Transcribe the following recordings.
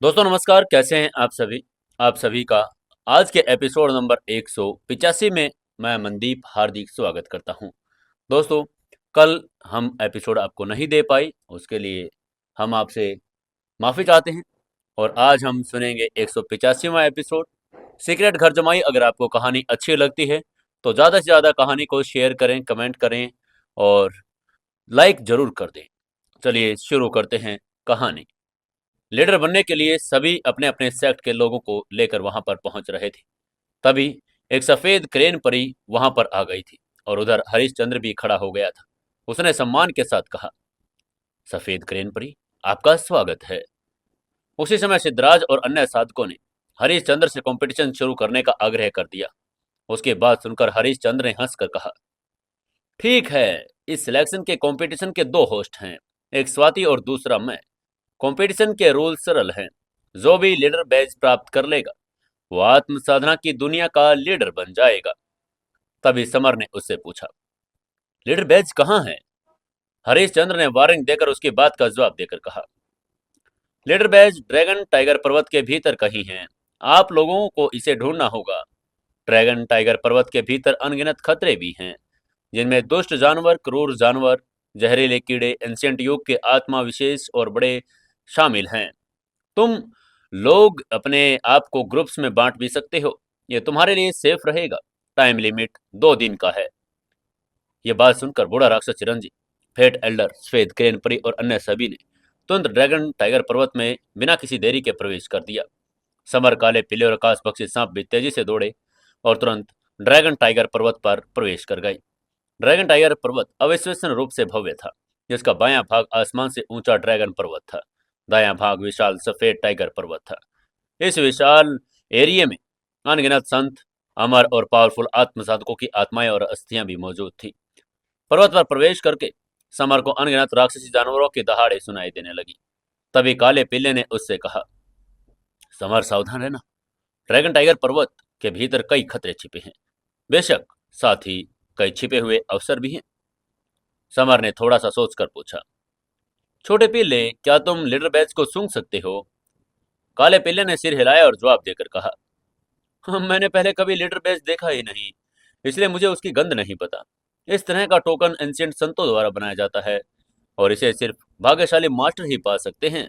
दोस्तों नमस्कार, कैसे हैं आप सभी का आज के एपिसोड नंबर 185 में मैं मनदीप हार्दिक स्वागत करता हूं। दोस्तों, कल हम एपिसोड आपको नहीं दे पाई, उसके लिए हम आपसे माफ़ी चाहते हैं। और आज हम सुनेंगे 185वां एपिसोड, सीक्रेट घर जमाई। अगर आपको कहानी अच्छी लगती है तो ज़्यादा से ज़्यादा कहानी को शेयर करें, कमेंट करें और लाइक ज़रूर कर दें। चलिए शुरू करते हैं कहानी। लीडर बनने के लिए सभी अपने अपने सेक्ट के लोगों को लेकर वहां पर पहुंच रहे थे। तभी एक सफेद क्रेन परी वहां पर आ गई थी और उधर हरिश्चंद्र भी खड़ा हो गया था। उसने सम्मान के साथ कहा, सफेद क्रेन परी, आपका स्वागत है। उसी समय सिद्धराज और अन्य साधकों ने हरिश्चंद्र से कंपटीशन शुरू करने का आग्रह कर दिया। उसके बाद सुनकर हरिश्चंद्र ने हंसकर कहा, ठीक है, इस सिलेक्शन के कंपटीशन के दो होस्ट हैं, एक स्वाति और दूसरा मैं। कंपटीशन के रूल सरल हैं। जो भी लीडर बैज प्राप्त कर लेगा वो आत्म साधना की दुनिया का लीडर बन जाएगा। तभी समर ने उससे पूछा, लीडर बैज कहाँ है? हरिश्चंद्र ने वार्निंग देकर उसकी बात का जवाब देकर कहा, लीडर बैज ड्रैगन टाइगर पर्वत के भीतर कहीं है। आप लोगों को इसे ढूंढना होगा। ड्रैगन टाइगर पर्वत के भीतर अनगिनत खतरे भी हैं, जिनमें दुष्ट जानवर, क्रूर जानवर, जहरीले कीड़े, एंशियंट युग के आत्मा विशेष और बड़े शामिल हैं। तुम लोग अपने आप को ग्रुप्स में बांट भी सकते हो। ये तुम्हारे लिए सेफ रहेगा। टाइम लिमिट 2 दिन का है। ये बात सुनकर बूढ़ा राक्षस चिरंजी, फेट एल्डर, सफेद क्रेन परी और अन्य सभी ने तुरंत ड्रैगन टाइगर पर्वत में बिना किसी देरी के प्रवेश कर दिया। समर, काले पीले और आकाश पक्षी सांप भी तेजी से दौड़े और तुरंत ड्रैगन टाइगर पर्वत पर प्रवेश कर गए। ड्रैगन टाइगर पर्वत अविश्वसनीय रूप से भव्य था। जिसका बायां भाग आसमान से ऊंचा ड्रैगन पर्वत था, दायां भाग विशाल सफेद टाइगर पर्वत था। इस विशाल एरिया में अनगिनत संत, अमर और पावरफुल आत्म साधकों की आत्माएं और अस्थियां भी मौजूद थी। पर्वत पर प्रवेश करके समर को अनगिनत राक्षसी जानवरों की दहाड़े सुनाई देने लगी। तभी काले पिल्ले ने उससे कहा, समर सावधान रहना। ड्रैगन टाइगर पर्वत के भीतर कई खतरे छिपे हैं। बेशक, साथ ही कई छिपे हुए अवसर भी हैं। समर ने थोड़ा सा सोचकर पूछा, छोटे पिल्ले, क्या तुम लीडर बैच को सूंघ सकते हो? काले पिल्ले ने सिर हिलाया और जवाब देकर कहा, मैंने पहले कभी लीडर बैच देखा ही नहीं, इसलिए मुझे उसकी गंध नहीं पता। इस तरह का टोकन एंशिएंट संतों द्वारा बनाया जाता है और इसे सिर्फ भाग्यशाली मास्टर ही पा सकते हैं।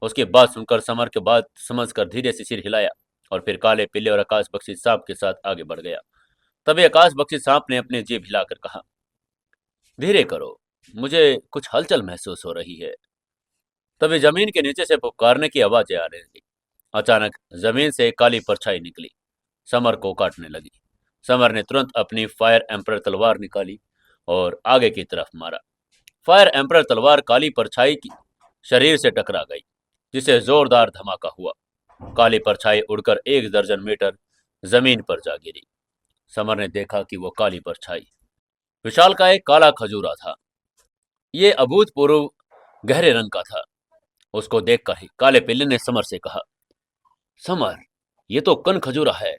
उसकी बात सुनकर समर के बात समझकर धीरे से सिर हिलाया और फिर काले पिल्ले और आकाश बख्शी सांप के साथ आगे बढ़ गया। तभी आकाश बख्शी सांप ने अपनी जीभ हिलाकर कहा, धीरे करो, मुझे कुछ हलचल महसूस हो रही है। तभी जमीन के नीचे से पुकारने की आवाजें आ रही थी। अचानक जमीन से काली परछाई निकली, समर को काटने लगी। समर ने तुरंत अपनी फायर एम्पर तलवार निकाली और आगे की तरफ मारा। फायर एम्पर तलवार काली परछाई की शरीर से टकरा गई, जिसे जोरदार धमाका हुआ। काली परछाई उड़कर 1 दर्जन मीटर जमीन पर जा गिरी। समर ने देखा कि वो काली परछाई विशालकाय काला खजूरा था। ये अभूतपूर्व गहरे रंग का था। उसको देखकर ही काले पिल्ले ने समर से कहा, समर, ये तो कन खजूरा है।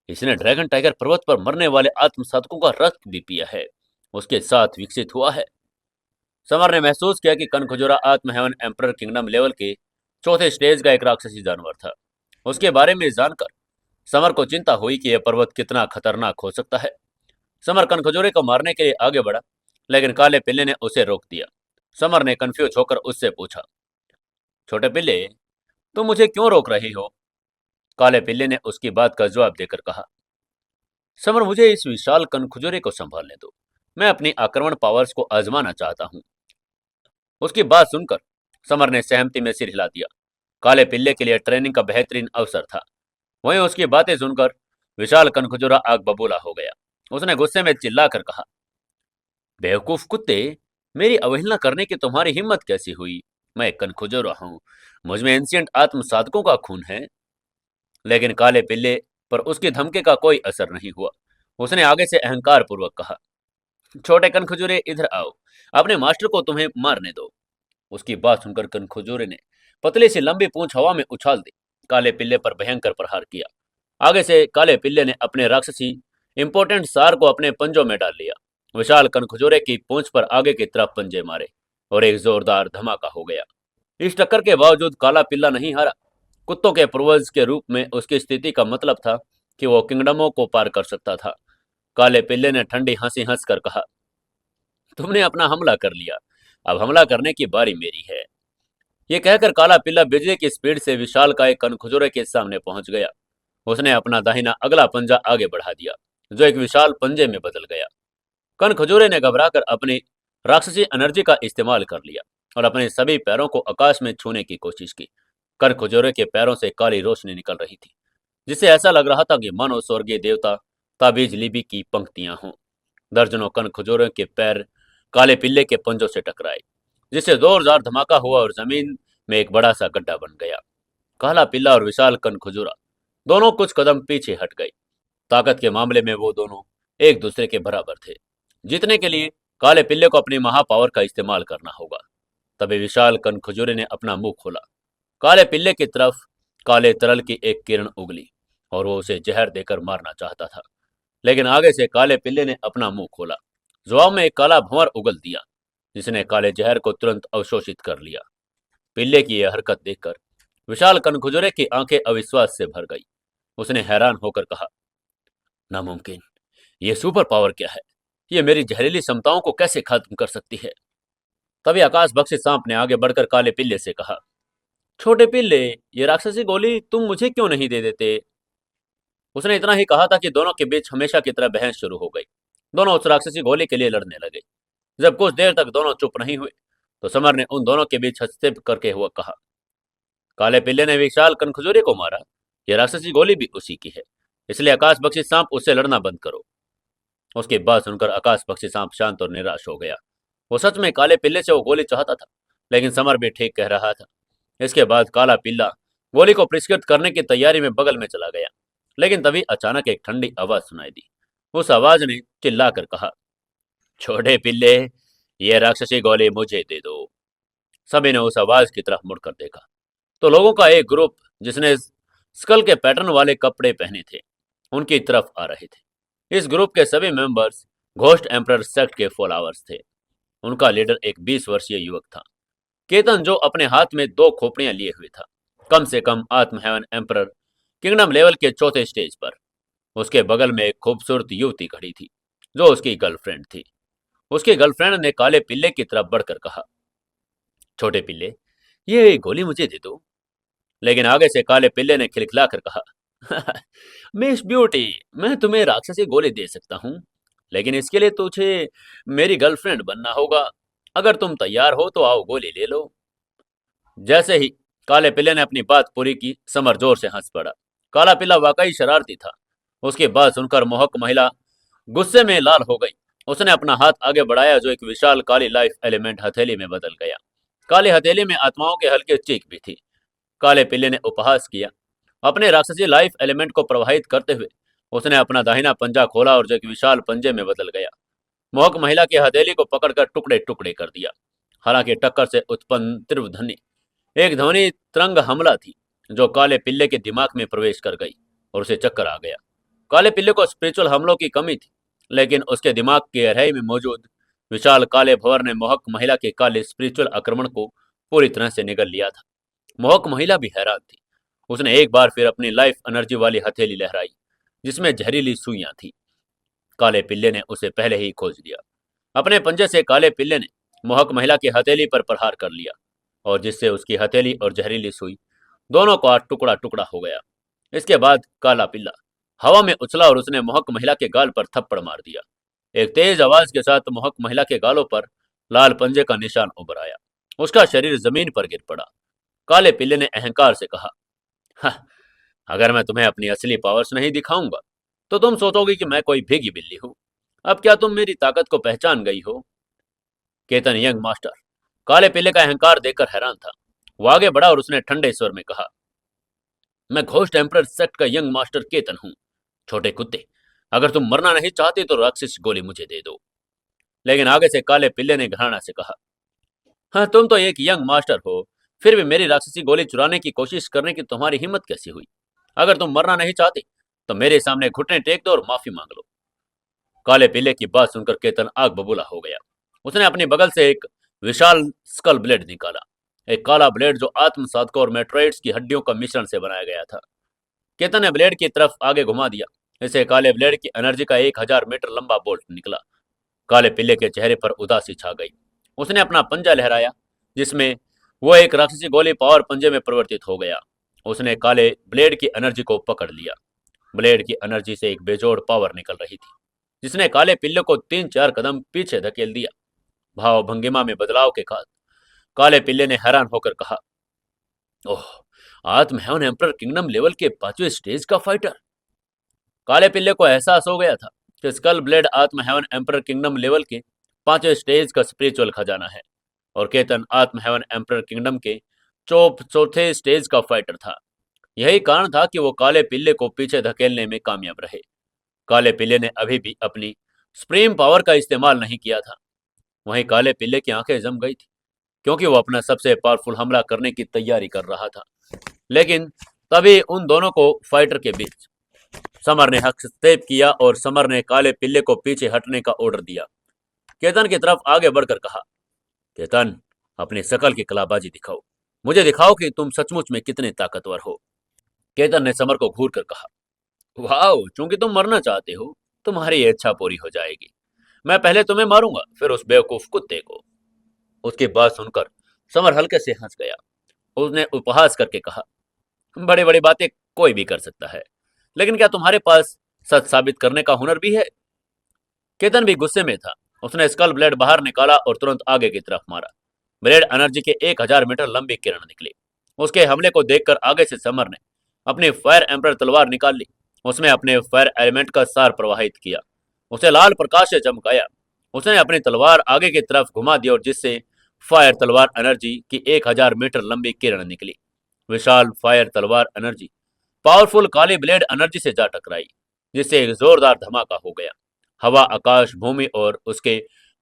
इसने ड्रैगन टाइगर पर्वत पर मरने वाले आत्म साधकों का रक्त भी पिया है, उसके साथ विकसित हुआ है। समर ने महसूस किया कि कन खजूरा आत्म हेवन एम्परर किंगडम लेवल के चौथे स्टेज का एक राक्षसी जानवर था। उसके बारे में जानकर समर को चिंता हुई कि यह पर्वत कितना खतरनाक हो सकता है। समर कन खजूरे को मारने के लिए आगे बढ़ा, लेकिन काले पिल्ले ने उसे रोक दिया। समर ने कंफ्यूज होकर उससे पूछा, छोटे पिल्ले, तुम मुझे क्यों रोक रही हो? काले पिल्ले ने उसकी बात का जवाब देकर कहा, समर, मुझे इस विशाल कनखुजूरे को संभालने दो। मैं अपनी आक्रमण पावर्स को आजमाना चाहता हूँ। उसकी बात सुनकर समर ने सहमति में सिर हिला दिया। काले पिल्ले के लिए ट्रेनिंग का बेहतरीन अवसर था। वहीं उसकी बातें सुनकर विशाल कनखुजूरा आग बबूला हो गया। उसने गुस्से में चिल्लाकर कहा, बेवकूफ कुत्ते, मेरी अवहेलना करने की तुम्हारी हिम्मत कैसी हुई? मैं कनखुजूरा हूँ, मुझमें एंशिएंट आत्म साधकों का खून है। लेकिन काले पिल्ले पर उसकी धमकी का कोई असर नहीं हुआ। उसने आगे से अहंकार पूर्वक कहा, छोटे कनखजूरे, इधर आओ, अपने मास्टर को तुम्हें मारने दो। उसकी बात सुनकर कनखजूरे ने पतली सी लंबी पूंछ हवा में उछाल दी, काले पिल्ले पर भयंकर प्रहार किया। आगे से काले पिल्ले ने अपने राक्षसी इंपोर्टेंट सार को अपने पंजों में डाल लिया। विशाल कनखजूरे की पूंछ पर आगे की तरफ पंजे मारे और एक जोरदार धमाका हो गया। इस टक्कर के बावजूद काला पिल्ला नहीं हारा। कुत्तों के पूर्वज के रूप में उसकी स्थिति का मतलब था कि वो किंगडमों को पार कर सकता था। काले पिल्ले ने ठंडी हंसी हंसकर कहा, तुमने अपना हमला कर लिया, अब हमला करने की बारी मेरी है। ये कहकर काला पिल्ला बिजली की स्पीड से विशालकाय कनखजूरे के सामने पहुंच गया। उसने अपना दाहिना अगला पंजा आगे बढ़ा दिया, जो एक विशाल पंजे में बदल गया। कनखजूरे ने घबराकर अपनी राक्षसी एनर्जी का इस्तेमाल कर लिया और अपने सभी पैरों को आकाश में छूने की कोशिश की। कनखजूरे के पैरों से काली रोशनी निकल रही थी, जिससे ऐसा लग रहा था कि मानो स्वर्गीय देवता ताबीज लिबी की पंक्तियां हों। दर्जनों कनखजूरे के पैर काले पिल्ले के पंजों से टकराए, जिससे जोरदार धमाका हुआ और जमीन में एक बड़ा सा गड्ढा बन गया। काला पिल्ला और विशाल कनखजूरा दोनों कुछ कदम पीछे हट गए। ताकत के मामले में वो दोनों एक दूसरे के बराबर थे। जीतने के लिए काले पिल्ले को अपनी महापावर का इस्तेमाल करना होगा। तभी विशाल कनखजूरे ने अपना मुंह खोला। काले पिल्ले की तरफ काले तरल की एक किरण उगली और वो उसे जहर देकर मारना चाहता था, लेकिन आगे से काले पिल्ले ने अपना मुंह खोला। जवाब में एक काला भंवर उगल दिया, जिसने काले जहर को तुरंत अवशोषित कर लिया। पिल्ले की यह हरकत देखकर विशाल कनखजूरे की आंखें अविश्वास से भर गई। उसने हैरान होकर कहा, नामुमकिन, ये सुपर पावर क्या है? ये मेरी जहरीली क्षमताओं को कैसे खत्म कर सकती है? तभी आकाश बख्शी सांप ने आगे बढ़कर काले पिल्ले से कहा, छोटे पिल्ले, ये राक्षसी गोली तुम मुझे क्यों नहीं दे देते? उसने इतना ही कहा था कि दोनों के बीच हमेशा की तरह बहस शुरू हो गई। दोनों उस राक्षसी गोली के लिए लड़ने लगे। जब कुछ देर तक दोनों चुप नहीं हुए, तो समर ने उन दोनों के बीच हस्तक्षेप करके हुआ कहा, काले पिल्ले ने विशाल कनखजूरे को मारा। यह राक्षसी गोली भी उसी की है, इसलिए आकाश बख्शी सांप उससे लड़ना बंद करो। उसकी बात सुनकर आकाश बख्शी सांप शांत और निराश हो गया। वो सच में काले पिल्ले से वो गोली चाहता था, लेकिन समर भी ठीक कह रहा था। इसके बाद काला पिल्ला गोली को परिष्कृत करने की तैयारी में बगल में चला गया, लेकिन तभी अचानक एक ठंडी आवाज सुनाई दी। उस आवाज ने चिल्लाकर कहा, छोटे पिल्ले, ये राक्षसी गोली मुझे दे दो। सभी ने उस आवाज की तरफ मुड़कर देखा, तो लोगों का एक ग्रुप, जिसने स्कल के पैटर्न वाले कपड़े पहने थे, उनकी तरफ आ रहे थे। इस ग्रुप के सभी मेंबर्स घोस्ट एम्परर सेक्ट के फॉलोअर्स थे। उनका लीडर एक 20 वर्षीय युवक था, केतन, जो अपने हाथ में 2 खोपड़ियां लिए हुए था। कम से कम आत्म हेवन एम्परर किंगडम लेवल के चौथे स्टेज पर। उसके बगल में एक खूबसूरत युवती खड़ी थी, जो उसकी गर्लफ्रेंड थी। उसकी गर्लफ्रेंड ने काले पिल्ले की तरफ बढ़कर कहा, छोटे पिल्ले, ये गोली मुझे दे दो। लेकिन आगे से काले पिल्ले ने खिलखिलाकर कहा, मिस ब्यूटी, मैं तुम्हें राक्षसी गोली दे सकता हूँ, लेकिन इसके लिए तुझे मेरी गर्लफ्रेंड बनना होगा। अगर तुम तैयार हो तो आओ, गोली ले लो। जैसे ही काले पिल्ले ने अपनी बात पूरी की, समर जोर से हंस पड़ा। काला पिल्ला वाकई शरारती था। उसकी बात सुनकर मोहक महिला गुस्से में लाल हो गई। उसने अपना हाथ आगे बढ़ाया, जो एक विशाल काली लाइफ एलिमेंट हथेली में बदल गया। काली हथेली में आत्माओं के हल्के चीख भी थी। काले पिल्ले ने उपहास किया। अपने राक्षसी लाइफ एलिमेंट को प्रवाहित करते हुए उसने अपना दाहिना पंजा खोला और जो एक विशाल पंजे में बदल गया। मोहक महिला की हथेली को पकड़कर टुकड़े टुकड़े कर दिया। हालांकि टक्कर से उत्पन्न तीव्र ध्वनि एक ध्वनि तरंग हमला थी, जो काले पिल्ले के दिमाग में प्रवेश कर गई और उसे चक्कर आ गया। काले पिल्ले को स्पिरिचुअल हमलों की कमी थी, लेकिन उसके दिमाग की गहराई में मौजूद विशाल काले भंवर ने मोहक महिला के काले स्पिरिचुअल आक्रमण को पूरी तरह से निगल लिया था। मोहक महिला भी हैरान थी। उसने एक बार फिर अपनी लाइफ एनर्जी वाली हथेली लहराई, जिसमें जहरीली सुइयां थी। काले पिल्ले ने उसे पहले ही खोज लिया। अपने पंजे से काले पिल्ले ने मोहक महिला की हथेली पर प्रहार कर लिया, और जिससे उसकी हथेली और जहरीली सुई दोनों का टुकड़ा टुकड़ा हो गया। इसके बाद काला पिल्ला हवा में उछला और उसने मोहक महिला के गाल पर थप्पड़ मार दिया। एक तेज आवाज के साथ मोहक महिला के गालों पर लाल पंजे का निशान उभर आया। उसका शरीर जमीन पर गिर पड़ा। काले पिल्ले ने अहंकार से कहा, "हाँ, अगर मैं तुम्हें अपनी असली पावर्स नहीं दिखाऊंगा, तो तुम सोचोगे कि मैं कोई भीगी बिल्ली हूं। अब क्या तुम मेरी ताकत को पहचान गई हो?" केतन यंग मास्टर काले पिल्ले का अहंकार देखकर हैरान था। वो आगे बढ़ा और उसने ठंडे स्वर में कहा, मैं घोस्ट एम्परर सेक्ट का यंग मास्टर केतन हूं। छोटे कुत्ते, अगर तुम मरना नहीं चाहते तो राक्षस गोली मुझे दे दो। लेकिन आगे से काले पिल्ले ने घराना से कहा, हाँ, तुम तो एक यंग मास्टर हो, फिर भी मेरी राक्षसी गोली चुराने की कोशिश करने की तुम्हारी हिम्मत कैसी हुई? अगर तुम मरना नहीं चाहते तो मेरे सामने घुटने टेक दो और माफी मांग लो। काले पिल्ले की बात सुनकर केतन आग बबूला हो गया। उसने अपनी बगल से एक विशाल स्कल ब्लेड निकाला एक काला ब्लेड जो आत्मसाधकों और मेट्रोइड्स की हड्डियों का मिश्रण से बनाया गया था। केतन ने ब्लेड की तरफ आगे घुमा दिया। इसे काले ब्लेड की एनर्जी का 1000 मीटर लंबा बोल्ट निकला। काले पिल्ले के चेहरे पर उदासी छा गई। उसने अपना पंजा लहराया, जिसमें वो एक राक्षसी गोली पावर पंजे में परिवर्तित हो गया। उसने काले ब्लेड की एनर्जी को पकड़ लिया। ब्लेड की एनर्जी से एक बेजोड़ पावर निकल रही थी, जिसने काले पिल्ले को 3-4 कदम पीछे धकेल दिया। भाव भंगिमा में बदलाव के बाद काले पिल्ले ने हैरान होकर कहा, ओह, आत्म हेवन एम्परर किंगडम लेवल के 5वें स्टेज का फाइटर। काले पिल्ले को एहसास हो गया था कि स्कल ब्लेड आत्म हेवन एम्परर किंगडम लेवल के 5वें स्टेज का स्पिरिचुअल खजाना है और केतन आत्म हेवन एम्परर किंगडम के चौथे स्टेज का फाइटर था। यही कारण था कि वो काले पिल्ले को पीछे धकेलने में कामयाब रहे। काले पिल्ले ने अभी भी अपनी सुप्रीम पावर का इस्तेमाल नहीं किया था। वहीं काले पिल्ले की आंखें जम गई थी, क्योंकि वो अपना सबसे पावरफुल हमला करने की तैयारी कर रहा था। लेकिन तभी उन दोनों को फाइटर के बीच समर ने हस्तक्षेप किया और समर ने काले पिल्ले को पीछे हटने का ऑर्डर दिया। केतन की तरफ आगे बढ़कर कहा, केतन, अपनी शकल की कलाबाजी दिखाओ। मुझे दिखाओ कि तुम सचमुच में कितने ताकतवर हो। केतन ने समर को घूर कर कहा, वाह, चूंकि तुम मरना चाहते हो, तुम्हारी ये इच्छा पूरी हो जाएगी। मैं पहले तुम्हें मारूंगा, फिर उस बेवकूफ कुत्ते को। उसकी बात सुनकर समर हल्के से हंस गया। उसने उपहास करके कहा, बड़ी बड़ी बातें कोई भी कर सकता है, लेकिन क्या तुम्हारे पास सच साबित करने का हुनर भी है? केतन भी गुस्से में था। उसने स्कल ब्लेड बाहर निकाला और तुरंत आगे की तरफ मारा। ब्लेड एनर्जी के 1000 मीटर लंबी किरण निकली। उसके हमले को देखकर आगे से समर ने अपनी फायर एम्पर तलवार निकाल ली। उसने अपने फायर एलिमेंट का सार प्रवाहित किया, उसे लाल प्रकाश से चमकाया। उसने अपनी तलवार आगे की तरफ घुमा दी और जिससे फायर तलवार एनर्जी की 1000 मीटर लंबी किरण निकली। विशाल फायर तलवार एनर्जी पावरफुल काली ब्लेड एनर्जी से जा टकराई, जिससे एक जोरदार धमाका हो गया। हवा, आकाश, भूमि और उसके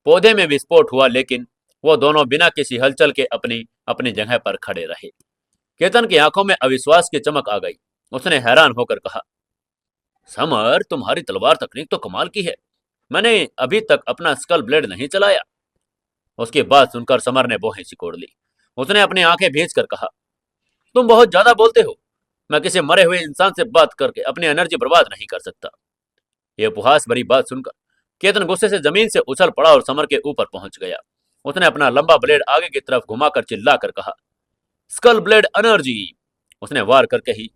पौधे में विस्फोट हुआ, लेकिन वो दोनों बिना किसी हलचल के अपनी अपनी जगह पर खड़े रहे। केतन की आंखों में अविश्वास की चमक आ गई। उसने हैरान होकर कहा, समर, तुम्हारी तलवार तकनीक तो कमाल की है। मैंने अभी तक अपना स्कल ब्लेड नहीं चलाया। उसकी बात सुनकर समर ने भौहें सिकोड़ ली। उसने अपनी आंखें भींच कर कहा, तुम बहुत ज्यादा बोलते हो। मैं किसी मरे हुए इंसान से बात करके अपनी एनर्जी बर्बाद नहीं कर सकता। यह उपहास भरी बात सुनकर केतन गुस्से से जमीन से उछल पड़ा और समर के ऊपर पहुंच गया। उसने अपना लंबा ब्लेड आगे की तरफ घुमाकर चिल्लाकर कहा, स्कल ब्लेड एनर्जी। उसने वार करके ही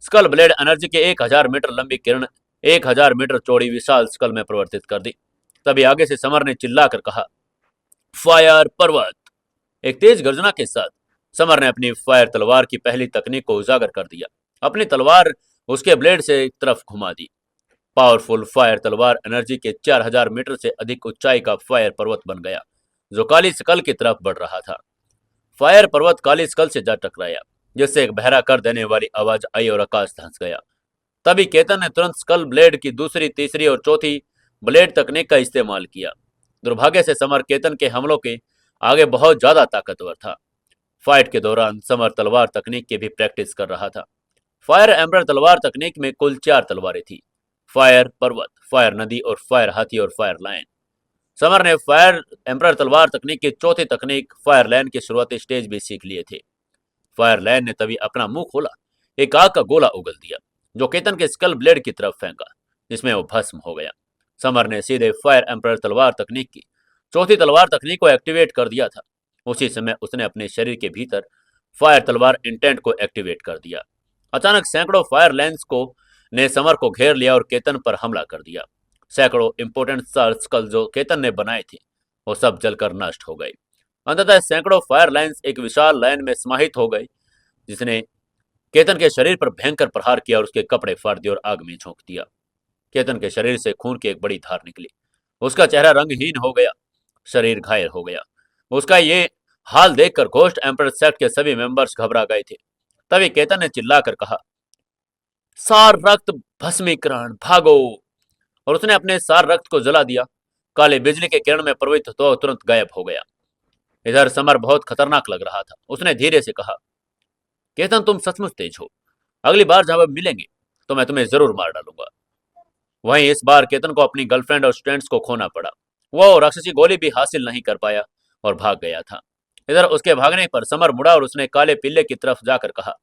स्कल ब्लेड एनर्जी के 1000 मीटर लंबी किरण 1000 मीटर चौड़ी विशाल स्कल में परिवर्तित कर दी। तभी आगे से समर ने चिल्लाकर कहा, फायर पर्वत। एक तेज गर्जना के साथ समर ने अपनी फायर तलवार की पहली तकनीक को उजागर कर दिया। अपनी तलवार उसके ब्लेड से एक तरफ घुमा दी। पावरफुल फायर तलवार एनर्जी के 4000 मीटर से अधिक ऊंचाई का फायर पर्वत बन गया, जो काली स्कल की तरफ बढ़ रहा था। फायर पर्वत काली स्कल से जा टकराया, जिससे एक बहरा कर देने वाली आवाज आई और आकाश धंस गया। तभी केतन ने तुरंत स्कल ब्लेड की दूसरी, तीसरी और चौथी ब्लेड तकनीक का इस्तेमाल किया। दुर्भाग्य से समर केतन के हमलों के आगे बहुत ज्यादा ताकतवर था। फाइट के दौरान समर तलवार तकनीक की भी प्रैक्टिस कर रहा था। फायर एम्पर तलवार तकनीक में कुल 4 तलवारें थी, फायर पर्वत, फायर नदी और फायर हाथी और फायर लायन। समर ने फायर एम्पर तलवार तकनीक की चौथी तकनीक फायर लायन के शुरुआती स्टेज भी सीख लिए थे। फायर लायन ने तभी अपना मुंह खोला, एक आग का गोला उगल दिया, जो केतन के स्कल ब्लेड की तरफ फेंका, जिसमें वो भस्म हो गया। समर ने सीधे फायर एम्पर तलवार तकनीक की चौथी तलवार तकनीक को एक्टिवेट कर दिया था। उसी समय उसने अपने शरीर के भीतर फायर तलवार इंटेंट को एक्टिवेट कर दिया। अचानक सैकड़ों फायर लाइन्स को ने समर को घेर लिया और केतन पर हमला कर दिया। सैकड़ों इंपोर्टेंट सर्कल जो केतन ने बनाए थे, वो सब जलकर नष्ट हो गए। अंततः सैकड़ों फायर लाइन्स एक विशाल लाइन में समाहित हो गए, जिसने केतन के शरीर पर भयंकर प्रहार किया और उसके कपड़े फाड़ दिए और आग में झोंक दिया। केतन के शरीर से खून की एक बड़ी धार निकली। उसका चेहरा रंगहीन हो गया, शरीर घायल हो गया। उसका ये हाल देखकर घोस्ट एम्पर सेक्ट के सभी मेंबर्स घबरा गए थे। तभी केतन ने चिल्लाकर कहा, सार रक्त भस्मीकरण, भागो। और उसने अपने सार रक्त को जला दिया। काले बिजली के किरण में प्रवहित तो तुरंत गायब हो गया। इधर समर बहुत खतरनाक लग रहा था। उसने धीरे से कहा, केतन, तुम सचमुच तेज हो। अगली बार जब हम मिलेंगे तो मैं तुम्हें जरूर मार डालूंगा। वहीं इस बार केतन को अपनी गर्लफ्रेंड और स्टूडेंट्स को खोना पड़ा। वो राक्षसी गोली भी हासिल नहीं कर पाया और भाग गया था। इधर उसके भागने पर समर मुड़ा और उसने काले पिल्ले की तरफ जाकर कहा,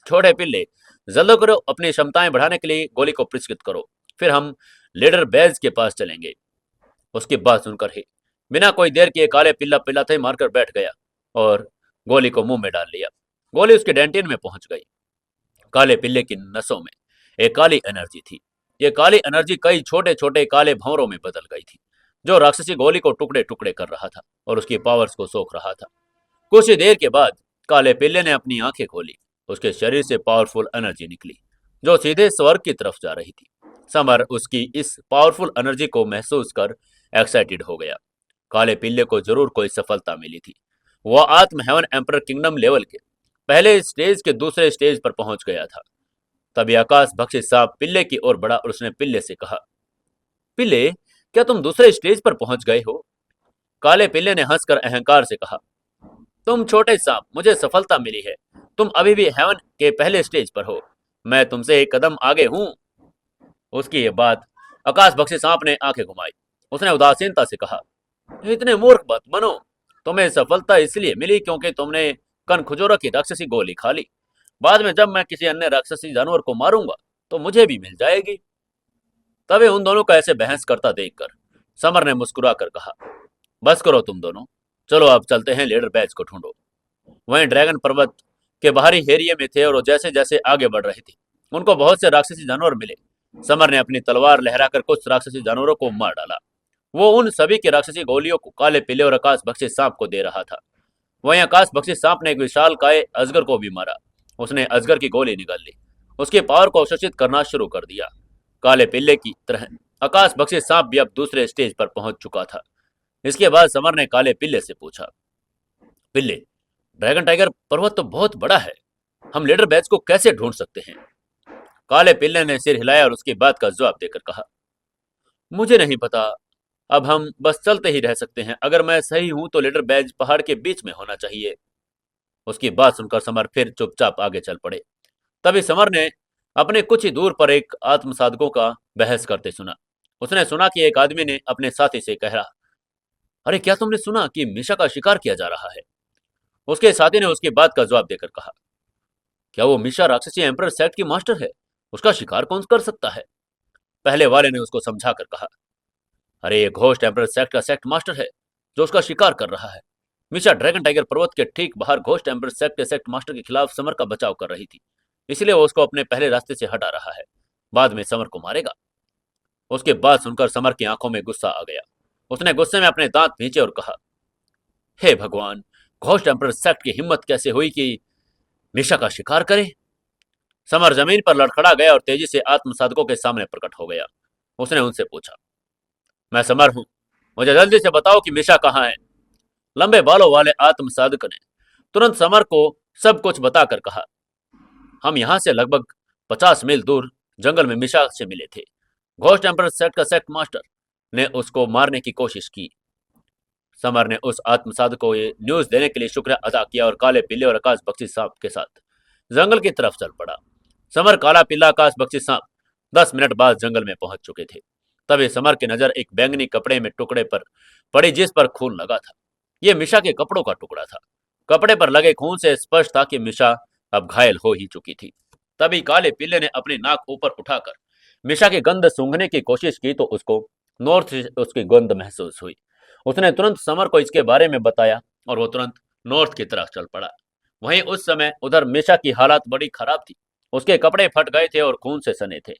छोटे पिल्ले, जल्दी करो, अपनी क्षमताएं बढ़ाने के लिए गोली को पुरस्कृत करो, फिर हम लीडर बेज के पास चलेंगे। उसकी बात सुनकर ही बिना कोई देर किए काले पिल्ला पिल्लाते मारकर बैठ गया और गोली को मुंह में डाल लिया। गोली उसके डेंटिन में पहुंच गई। काले पिल्ले की नसों में एक काली एनर्जी थी। ये काली एनर्जी कई छोटे छोटे काले भंवरों में बदल गई थी, जो राक्षसी गोली को टुकड़े टुकड़े कर रहा था और उसकी पावर्स को सोख रहा था। कुछ ही देर के बाद काले पिल्ले ने अपनी आंखें खोली। उसके शरीर से पावरफुल एनर्जी निकली, जो सीधे स्वर्ग की तरफ जा रही थी। समर उसकी इस पावरफुल एनर्जी को महसूस कर एक्साइटेड हो गया। काले पिल्ले को जरूर कोई सफलता मिली थी। वह आत्म हेवन एम्पर किंगडम लेवल के पहले स्टेज के दूसरे स्टेज पर पहुंच गया था। तभी आकाश भक्षी सांप पिल्ले की ओर बढ़ा और उसने पिल्ले से कहा, पिल्ले, क्या तुम दूसरे स्टेज पर पहुंच गए हो? काले पिल्ले ने हंसकर अहंकार से कहा, तुम छोटे सांप, मुझे सफलता मिली है। तुम अभी भी हेवन के पहले स्टेज पर हो। मैं तुमसे एक कदम आगे हूं। उसकी ये बात आकाश भक्षी सांप ने आंखें घुमाई। उसने उदासीनता से कहा, इतने मूर्ख मत बनो। तुम्हें सफलता इसलिए मिली क्योंकि तुमने कन खुजोरा की राक्षसी गोली खा ली। बाद में जब मैं किसी अन्य राक्षसी जानवर को मारूंगा तो मुझे भी मिल जाएगी। तभी उन दोनों को ऐसे बहस करता देखकर समर ने मुस्कुरा कर कहा, बस करो तुम दोनों, चलो अब चलते हैं, लीडर बैच को ढूंढो। वहीं ड्रैगन पर्वत के बाहरी एरिया में थे और जैसे जैसे आगे बढ़ रहे थे उनको बहुत से राक्षसी जानवर मिले। समर ने अपनी तलवार लहराकर कुछ राक्षसी जानवरों को मार डाला। वो उन सभी की राक्षसी गोलियों को काले पीले और आकाश भक्षी सांप को दे रहा था। वहीं आकाश भक्षी सांप ने एक विशाल काय अजगर को भी मारा। उसने अजगर की गोली निकाल ली, उसकी पावर को अवशोषित करना शुरू कर दिया। काले पिल्ले की तरह आकाश भक्षी सांप भी अब दूसरे स्टेज पर पहुंच चुका था। इसके बाद समर ने काले पिल्ले से पूछा, पिल्ले, ड्रैगन टाइगर पर्वत तो बहुत बड़ा है, हम लीडर बैच को कैसे ढूंढ सकते हैं? काले पिल्ले ने सिर हिलाया और उसकी बात का जवाब देकर कहा, मुझे नहीं पता, अब हम बस चलते ही रह सकते हैं। अगर मैं सही हूं तो लीडर बैच पहाड़ के बीच में होना चाहिए। उसकी बात सुनकर समर फिर चुपचाप आगे चल पड़े। तभी समर ने अपने कुछ ही दूर पर एक आत्मसाधकों का बहस करते सुना। उसने सुना कि एक आदमी ने अपने साथी से कहा, अरे क्या तुमने सुना कि मीशा का शिकार किया जा रहा है? उसके साथी ने उसकी बात का जवाब देकर कहा, क्या वो मीशा राक्षसी एम्परर सेक्ट की मास्टर है? उसका शिकार कौन कर सकता है? पहले वाले ने उसको समझा कर कहा, अरे ये घोस्ट एम्परर सेक्ट का सेक्ट मास्टर है जो उसका शिकार कर रहा है। मीशा ड्रैगन टाइगर पर्वत के ठीक बाहर घोस्ट एम्परर सेक्ट के सेक्ट मास्टर के खिलाफ समर का बचाव कर रही थी, इसलिए वो उसको अपने पहले रास्ते से हटा रहा है। बाद में समर को मारेगा। उसकी बात सुनकर समर की आंखों में गुस्सा आ गया। उसने गुस्से में अपने दांत भींचे और कहा, हे भगवान, घोस्ट एम्परर सेक्ट की हिम्मत कैसे हुई कि मीशा का शिकार करे? समर जमीन पर लड़खड़ा गया और तेजी से आत्मसाधकों के सामने प्रकट हो गया। उसने उनसे पूछा, मैं समर हूं, मुझे जल्दी से बताओ कि मीशा कहाँ है? लंबे बालों वाले आत्मसाधक ने तुरंत समर को सब कुछ बताकर कहा, हम यहां से लगभग 50 मील दूर जंगल में मीशा से मिले थे। घोस्ट एम्परर सेक्ट का सेक्ट मास्टर ने उसको मारने की कोशिश की। समर ने उस आत्मसाधक को ये न्यूज देने के लिए शुक्रिया अदा किया और काले पीले और आकाश बख्शी सांप के साथ जंगल की तरफ चल पड़ा। समर, काला पीला, आकाश बख्शी सांप 10 मिनट बाद जंगल में पहुंच चुके थे। तभी समर की नजर एक बैंगनी कपड़े में टुकड़े पर पड़ी जिस पर खून लगा था। यह मिशा के कपड़ों का टुकड़ा था। कपड़े पर लगे खून से स्पष्ट था कि मिशा अब घायल हो ही चुकी थी। तभी काले पीले ने अपनी नाक ऊपर उठाकर मिशा की गंध सूंघने की कोशिश की तो उसको नॉर्थ से उसकी गंध महसूस हुई। उसने तुरंत समर को इसके बारे में बताया और वो तुरंत नॉर्थ की तरफ चल पड़ा। वहीं उस समय उधर मिशा की हालत बड़ी खराब थी। उसके कपड़े फट गए थे और खून से सने थे।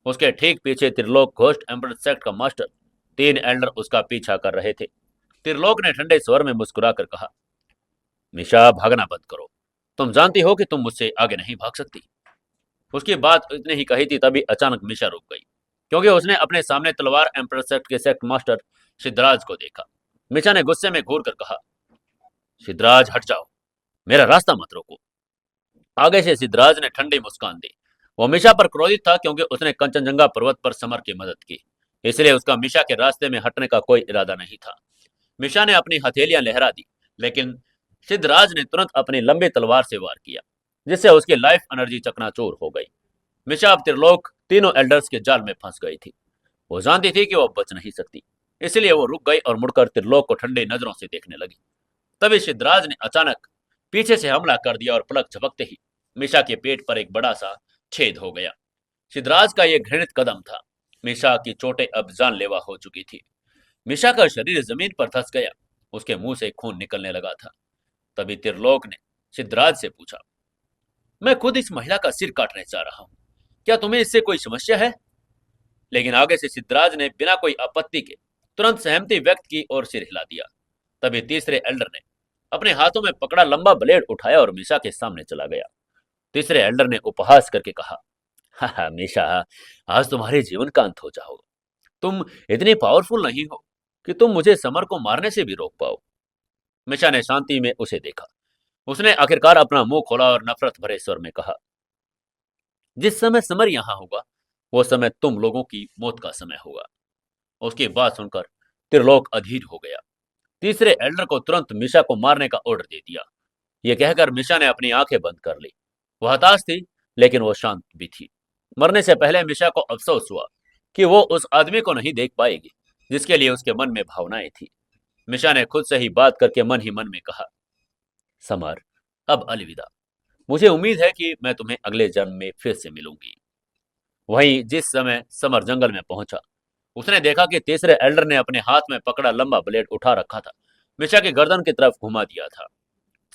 उसके ठीक पीछे त्रिलोक, घोस्ट एम्परर सेक्ट का मास्टर, 3 एल्डर उसका पीछा कर रहे थे। त्रिलोक ने ठंडे स्वर में मुस्कुरा कर कहा, मिशा, भागना बंद करो। तुम जानती हो कि तुम मुझसे आगे नहीं भाग सकती। उसकी बात इतने ही कही थी तभी अचानक मिशा रुक गई, क्योंकि उसने अपने सामने तलवार एम्परर सेक्ट के सेक्ट मास्टर सिद्धराज को देखा। मिशा ने गुस्से में घूर कर कहा, सिद्धराज हट जाओ, मेरा रास्ता मत रोको। आगे से सिद्धराज ने ठंडी मुस्कान दी। वो मिशा पर क्रोधित था क्योंकि उसने कंचनजंगा पर्वत पर समर की मदद की, इसलिए उसका मिशा के रास्ते में हटने का कोई इरादा नहीं था। मिशा ने अपनी हथेलियां लहरा दी, लेकिन सिद्धराज ने तुरंत अपनी लंबी तलवार से वार किया, जिससे उसकी लाइफ एनर्जी चकनाचूर हो गई। मिशा अब त्रिलोक, तीनों एल्डर्स के जाल में फंस गई थी। वो जानती थी कि वो बच नहीं सकती, इसलिए वो रुक गई और मुड़कर त्रिलोक को ठंडी नजरों से देखने लगी। तभी सिद्धराज ने अचानक पीछे से हमला कर दिया और पलक झपकते ही मिशा के पेट पर एक बड़ा सा छेद हो गया। सिद्धराज का यह घृणित कदम था। मिशा की चोटें अब जानलेवा हो चुकी थी। मिशा का शरीर जमीन पर धंस गया। उसके मुंह से खून निकलने लगा था। तभी त्रिलोक ने सिद्धराज से पूछा, मैं खुद इस महिला का सिर काटने जा रहा हूं, क्या तुम्हें इससे कोई समस्या है? लेकिन आगे से सिद्धराज ने बिना कोई आपत्ति के तुरंत सहमति व्यक्त की और सिर हिला दिया। तभी तीसरे एल्डर ने अपने हाथों में पकड़ा लंबा ब्लेड उठाया और मिशा के सामने चला गया। तीसरे एल्डर ने उपहास करके कहा, हा मिशा, आज तुम्हारे जीवन का अंत हो जाओ। तुम इतनी पावरफुल नहीं हो कि तुम मुझे समर को मारने से भी रोक पाओ। मिशा ने शांति में उसे देखा। उसने आखिरकार अपना मुंह खोला और नफरत भरे स्वर में कहा, जिस समय समर यहां होगा वो समय तुम लोगों की मौत का समय होगा। उसकी बात सुनकर त्रिलोक अधीर हो गया। तीसरे एल्डर को तुरंत मिशा को मारने का ऑर्डर दे दिया। यह कहकर मिशा ने अपनी आंखें बंद कर ली। वह हताश थी, लेकिन वो शांत भी थी। मरने से पहले मिशा को अफसोस हुआ कि वो उस आदमी को नहीं देख पाएगी जिसके लिए उसके मन में भावनाएं थी। मिशा ने खुद से ही बात करके मन ही मन में कहा, समर, अब अलविदा। मुझे उम्मीद है कि मैं तुम्हें अगले जन्म में फिर से मिलूंगी। वहीं जिस समय समर जंगल में पहुंचा, उसने देखा कि तीसरे एल्डर ने अपने हाथ में पकड़ा लंबा ब्लेड उठा रखा था। मिशा की गर्दन की तरफ घुमा दिया था।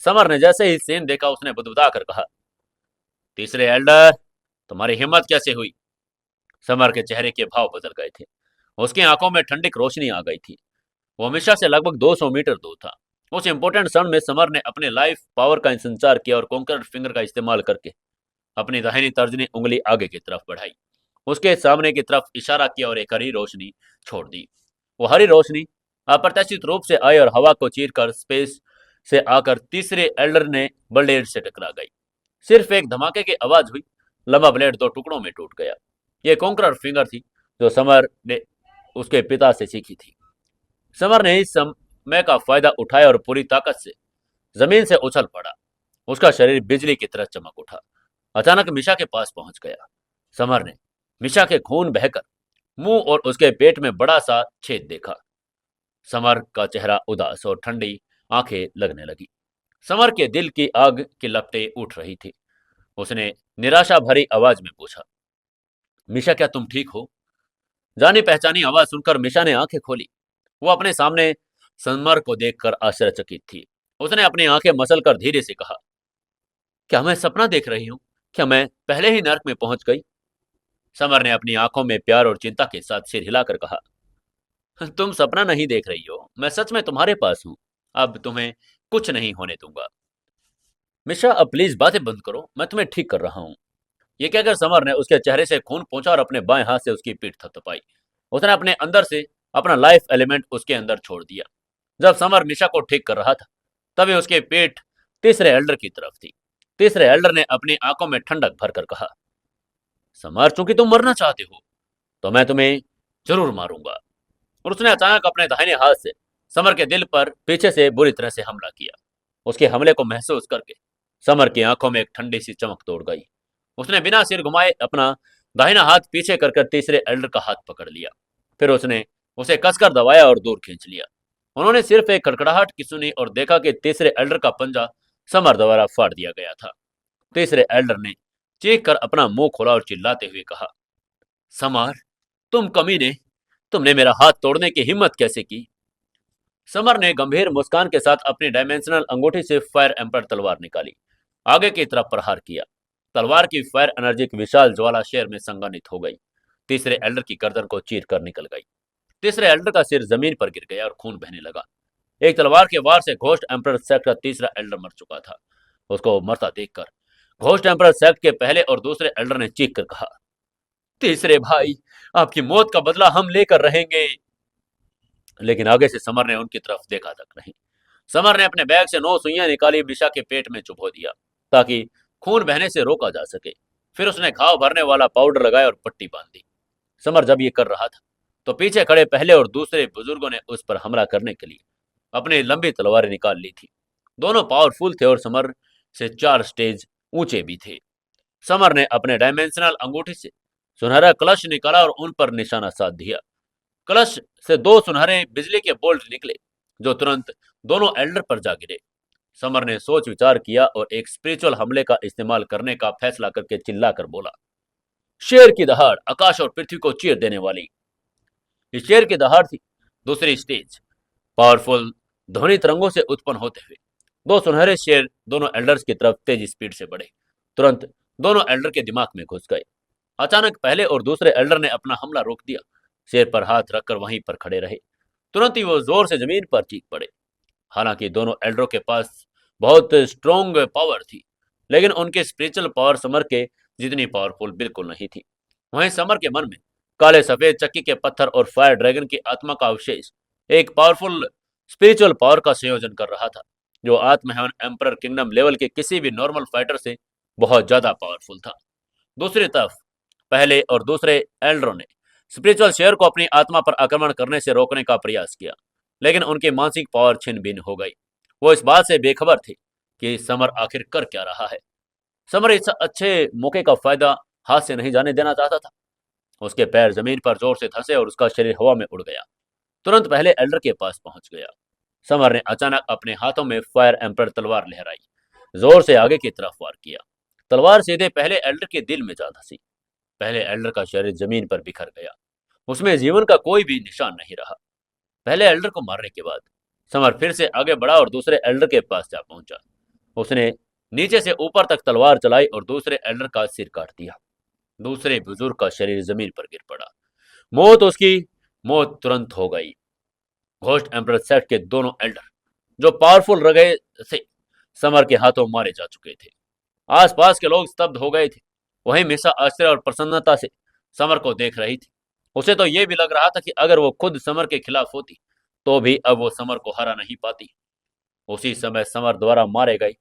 समर ने जैसे ही सीन देखा, उसने बुदबुदा कर कहा, तीसरे एल्डर, तुम्हारी हिम्मत कैसे हुई? समर के चेहरे के भाव बदल गए थे। उसकी आंखों में ठंडी रोशनी आ गई थी। वो मिशा से लगभग 200 मीटर दूर था। उस इंपॉर्टेंट क्षण में समर ने अपने लाइफ पावर का संचार किया और कॉन्करर फिंगर का इस्तेमाल करके अपनी दाहिनी तर्जनी उंगली आगे की तरफ बढ़ाई। उसके सामने की तरफ इशारा किया और एक हरी रोशनी छोड़ दी। वो हरी रोशनी अप्रत्याशित रूप से आई और हवा को चीरकर स्पेस से आकर तीसरे एल्डर ने ब्लेड से टकरा गई। सिर्फ एक धमाके की आवाज हुई। लंबा ब्लेड 2 टुकड़ों में टूट गया। ये कॉन्करर फिंगर थी जो समर ने उसके पिता से सीखी थी। समर ने इस समय का फायदा उठाया और पूरी ताकत से जमीन से उछल पड़ा। उसका शरीर बिजली की तरह चमक उठा। अचानक मिशा के पास पहुंच गया। समर ने मिशा के खून बहकर मुंह और उसके पेट में बड़ा सा छेद देखा। समर का चेहरा उदास और ठंडी आंखें लगने लगी। समर के दिल की आग की लपटें उठ रही थी। उसने निराशा भरी आवाज में पूछा, मिशा, क्या तुम ठीक हो? जानी पहचानी आवाज सुनकर मिशा ने आंखें खोली। वो अपने सामने समर को देखकर आश्चर्यचकित थी। उसने अपनी आंखें मसलकर धीरे से कहा, क्या मैं सपना देख रही हूँ? क्या मैं पहले ही नर्क में पहुंच गई? समर ने अपनी आंखों में प्यार और चिंता के साथ सिर हिलाकर कहा, तुम सपना नहीं देख रही हो, मैं सच में तुम्हारे पास हूं। अब तुम्हें कुछ नहीं होने दूंगा। मिश्रा, अब प्लीज बातें बंद करो, मैं तुम्हें ठीक कर रहा हूं। ये कहकर समर ने उसके चेहरे से खून पोंछा और अपने बाएं हाथ से उसकी पीठ थपथपाई। उसने अपने अंदर से अपना लाइफ एलिमेंट उसके अंदर छोड़ दिया। जब समर मिशा को ठीक कर रहा था, तभी उसकी पीठ तीसरे एल्डर की तरफ थी। तीसरे एल्डर ने अपनी आंखों में ठंडक भरकर कहा, समर, चूंकि तुम मरना चाहते हो तो मैं तुम्हें जरूर मारूंगा। और उसने अचानक अपने दाहिने हाथ से समर के दिल पर पीछे से बुरी तरह से हमला किया। उसके हमले को महसूस करके समर की आंखों में एक ठंडी सी चमक तोड़ गई। उसने बिना सिर घुमाए अपना दाहिना हाथ पीछे कर तीसरे एल्डर का हाथ पकड़ लिया। फिर उसने उसे कसकर दबाया और दूर खींच लिया। उन्होंने सिर्फ एक खड़खड़ाहट की सुनी और देखा कि तीसरे एल्डर का पंजा समर द्वारा फाड़ दिया गया था। तीसरे एल्डर ने चीख कर अपना मुंह खोला और चिल्लाते हुए कहा, समर, तुम कमीने, तुमने मेरा हाथ तोड़ने की हिम्मत कैसे की? समर ने गंभीर मुस्कान के साथ अपनी डायमेंशनल अंगूठी से फायर एम्पर तलवार निकाली। आगे की तरफ प्रहार किया। तलवार की फायर एनर्जी की विशाल ज्वाला शेर में संगानित हो गई। तीसरे एल्डर की गर्दन को चीर कर निकल गई। तीसरे एल्डर का सिर जमीन पर गिर गया और खून बहने लगा। एक तलवार के वार से घोस्ट एम्पर सेक्ट का तीसरा एल्डर मर चुका था। उसको मरता देखकर घोस्ट एम्पर सेक्ट के पहले और दूसरे एल्डर ने चीख कर कहा, तीसरे भाई, आपकी मौत का बदला हम लेकर रहेंगे। लेकिन आगे से समर ने उनकी तरफ देखा तक नहीं। समर ने अपने बैग से 9 सुइयां निकाली, मिशा के पेट में चुभो दिया ताकि खून बहने से रोका जा सके। फिर उसने घाव भरने वाला पाउडर लगाया और पट्टी बांध दी। समर जब ये कर रहा था तो पीछे खड़े पहले और दूसरे बुजुर्गों ने उस पर हमला करने के लिए अपनी लंबी तलवारें निकाल ली थी। दोनों पावरफुल थे और समर से 4 स्टेज ऊंचे भी थे। समर ने अपने डायमेंशनल अंगूठी से सुनहरा कलश निकाला और उन पर निशाना साध दिया। कलश से 2 सुनहरे बिजली के बोल्ट निकले। जो तुरंत दोनों एल्डर पर जा गिरे। समर ने सोच विचार किया और एक स्पिरिचुअल हमले का इस्तेमाल करने का फैसला करके चिल्लाकर बोला, शेर की दहाड़ आकाश और पृथ्वी को चीर देने वाली। इस शेर की दहाड़ थी दूसरी स्टेज। पावरफुल ध्वनि तरंगों से उत्पन्न होते हुए दो सुनहरे शेर दोनों एल्डर्स की तरफ तेजी स्पीड से बढ़े। तुरंत दोनों एल्डर के दिमाग में घुस गए। अचानक पहले और दूसरे एल्डर ने अपना हमला रोक दिया। शेर पर हाथ रखकर वहीं पर खड़े रहे। तुरंत ही वो जोर से जमीन पर चीख पड़े। हालांकि दोनों एल्डरों के पास बहुत स्ट्रॉन्ग पावर थी, लेकिन उनके स्पिरिचुअल पावर समर के जितनी पावरफुल बिल्कुल नहीं थी। वहीं समर के मन में काले सफेद चक्की के पत्थर और फायर ड्रैगन की आत्मा का अवशेष एक पावरफुल स्पिरिचुअल पावर का संयोजन कर रहा था, जो आत्म हेवन एम्परर किंगडम लेवल के किसी भी नॉर्मल फाइटर से बहुत ज्यादा पावरफुल था। दूसरी तरफ पहले और दूसरे एल्डरों ने स्पिरिचुअल शेयर को अपनी आत्मा पर आक्रमण करने से रोकने का प्रयास किया, लेकिन उनकी मानसिक पावर छिन भिन्न हो गई। वो इस बात से बेखबर थे कि समर आखिर कर क्या रहा है। समर इस अच्छे मौके का फायदा हाथ से नहीं जाने देना चाहता था। उसके पैर जमीन पर जोर से धंसे और उसका शरीर हवा में उड़ गया। तुरंत पहले एल्डर के पास पहुंच गया। समर ने अचानक अपने हाथों में फायर एम्पर तलवार लहराई। जोर से आगे की तरफ वार किया। तलवार सीधे पहले एल्डर के दिल में जा धंसी। पहले एल्डर का शरीर जमीन पर बिखर गया। उसमें जीवन का कोई भी निशान नहीं रहा। पहले एल्डर को मारने के बाद समर फिर से आगे बढ़ा और दूसरे एल्डर के पास जा पहुंचा। उसने नीचे से ऊपर तक तलवार चलाई और दूसरे एल्डर का सिर काट दिया। दूसरे बुजुर्ग का शरीर जमीन पर गिर पड़ा। उसकी मौत तुरंत हो गई। घोस्ट एम्परर सेट के दोनों एल्डर जो पावरफुल रह गए थे, समर के हाथों मारे जा चुके थे। आसपास के लोग स्तब्ध हो गए थे। वहीं मिसा आश्चर्य और प्रसन्नता से समर को देख रही थी। उसे तो यह भी लग रहा था कि अगर वो खुद समर के खिलाफ होती तो भी अब वो समर को हरा नहीं पाती। उसी समय समर द्वारा मारे गए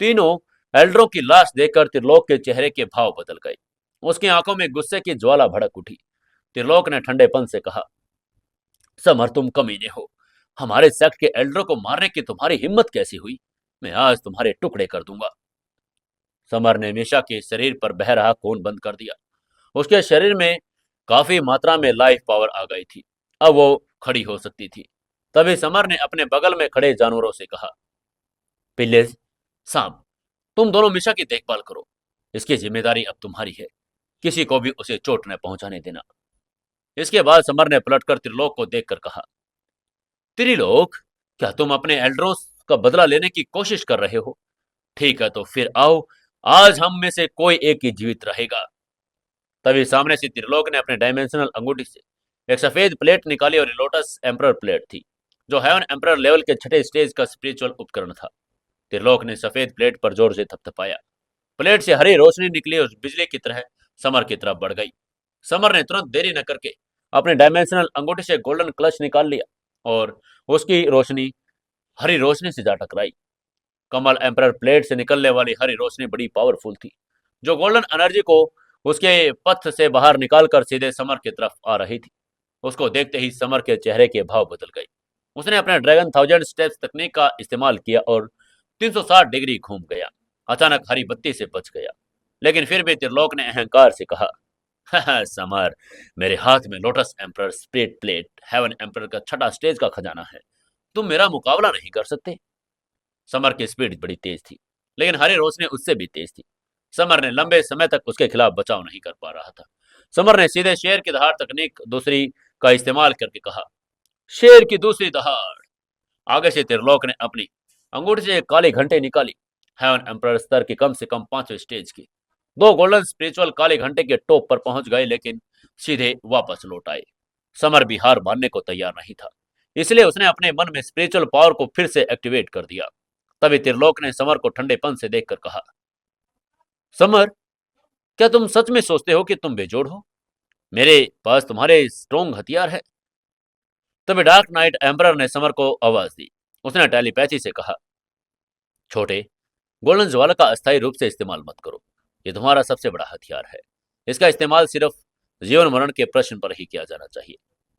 तीनों एल्डरों की लाश देखकर त्रिलोक के चेहरे के भाव बदल गए। उसकी आंखों में गुस्से की ज्वाला भड़क उठी। त्रिलोक ने ठंडेपन से कहा, समर तुम कमीने हो। हमारे सेक्ट के एल्डरों को मारने की तुम्हारी हिम्मत कैसी हुई? मैं आज तुम्हारे टुकड़े कर दूंगा। समर ने मिशा के शरीर पर बह रहा खून बंद कर दिया। उसके शरीर में काफी मात्रा में लाइफ पावर आ गई थी। अब वो खड़ी हो सकती थी। तभी समर ने अपने बगल में खड़े जानवरों से कहा, पिल्लेज, सांप, तुम दोनों मिशा की देखभाल करो। इसकी जिम्मेदारी अब तुम्हारी है। किसी को भी उसे चोट न पहुंचाने देना। इसके बाद समर ने पलटकर त्रिलोक को देखकर कहा, त्रिलोक, क्या तुम अपने एल्डरों का बदला लेने की कोशिश कर रहे हो? ठीक है, तो फिर आओ, आज हम में से कोई एक ही जीवित रहेगा। तभी सामने से त्रिलोक ने अपने डायमेंशनल अंगूठी से एक सफेद प्लेट निकाली और लोटस एम्परर प्लेट थी, जो हेवन एम्परर लेवल के छठे स्टेज का स्पिरिचुअल उपकरण था। त्रिलोक ने सफेद प्लेट पर जोर से थपथपाया। प्लेट से हरी रोशनी निकली और बिजली की तरह समर की तरफ बढ़ गई। समर ने तुरंत देरी न करके अपने डायमेंशनल अंगूठी से गोल्डन क्लच निकाल लिया और उसकी रोशनी हरी रोशनी से जा टकराई। कमल एम्परर प्लेट से निकलने वाली हरी रोशनी बड़ी पावरफुल थी, जो गोल्डन एनर्जी को उसके पथ से बाहर निकालकर सीधे समर की तरफ आ रही थी। उसको देखते ही समर के चेहरे के भाव बदल गए। उसने अपने ड्रैगन 1000 स्टेप्स तकनीक का इस्तेमाल किया और 360 डिग्री घूम गया। अचानक हरी बत्ती से बच गया, लेकिन फिर भी त्रिलोक ने अहंकार से कहा, समर, मेरे हाथ में lotus emperor spirit plate heaven emperor का छठा स्टेज का खजाना है। तुम मेरा मुकाबला नहीं कर सकते। समर की स्पीड बड़ी तेज थी, लेकिन हरी रोशनी उससे भी तेज थी। समर ने लंबे समय तक उसके खिलाफ बचाव नहीं कर पा रहा था। समर ने सीधे शेर की दहाड़ तकनीक दूसरी का इस्तेमाल करके कहा, शेर की दूसरी दहाड़। आगे से त्रिलोक ने अपनी अंगूठी से एक काली घंटे निकाली। हेवन एम्परर स्तर की कम से कम 5वें स्टेज की दो गोल्डन स्पिरिचुअल काले घंटे के टॉप पर पहुंच गए, लेकिन सीधे वापस लौट आए। समर भी हार मानने को तैयार नहीं था, इसलिए उसने अपने मन में स्पिरिचुअल पावर को फिर से एक्टिवेट कर दिया। तभी त्रिलोक ने समर को ठंडेपन से देखकर कहा, समर, क्या तुम सच में सोचते हो कि तुम बेजोड़ हो? मेरे पास तुम्हारे स्ट्रॉन्ग हथियार है। तभी डार्क नाइट एम्परर ने समर को आवाज दी। उसने टेलीपैथी से कहा, छोटे, गोल्डन ज्वाला का अस्थायी रूप से इस्तेमाल मत करो। ये तुम्हारा सबसे बड़ा हथियार है। इसका इस्तेमाल सिर्फ जीवन मरण के प्रश्न पर ही किया जाना चाहिए।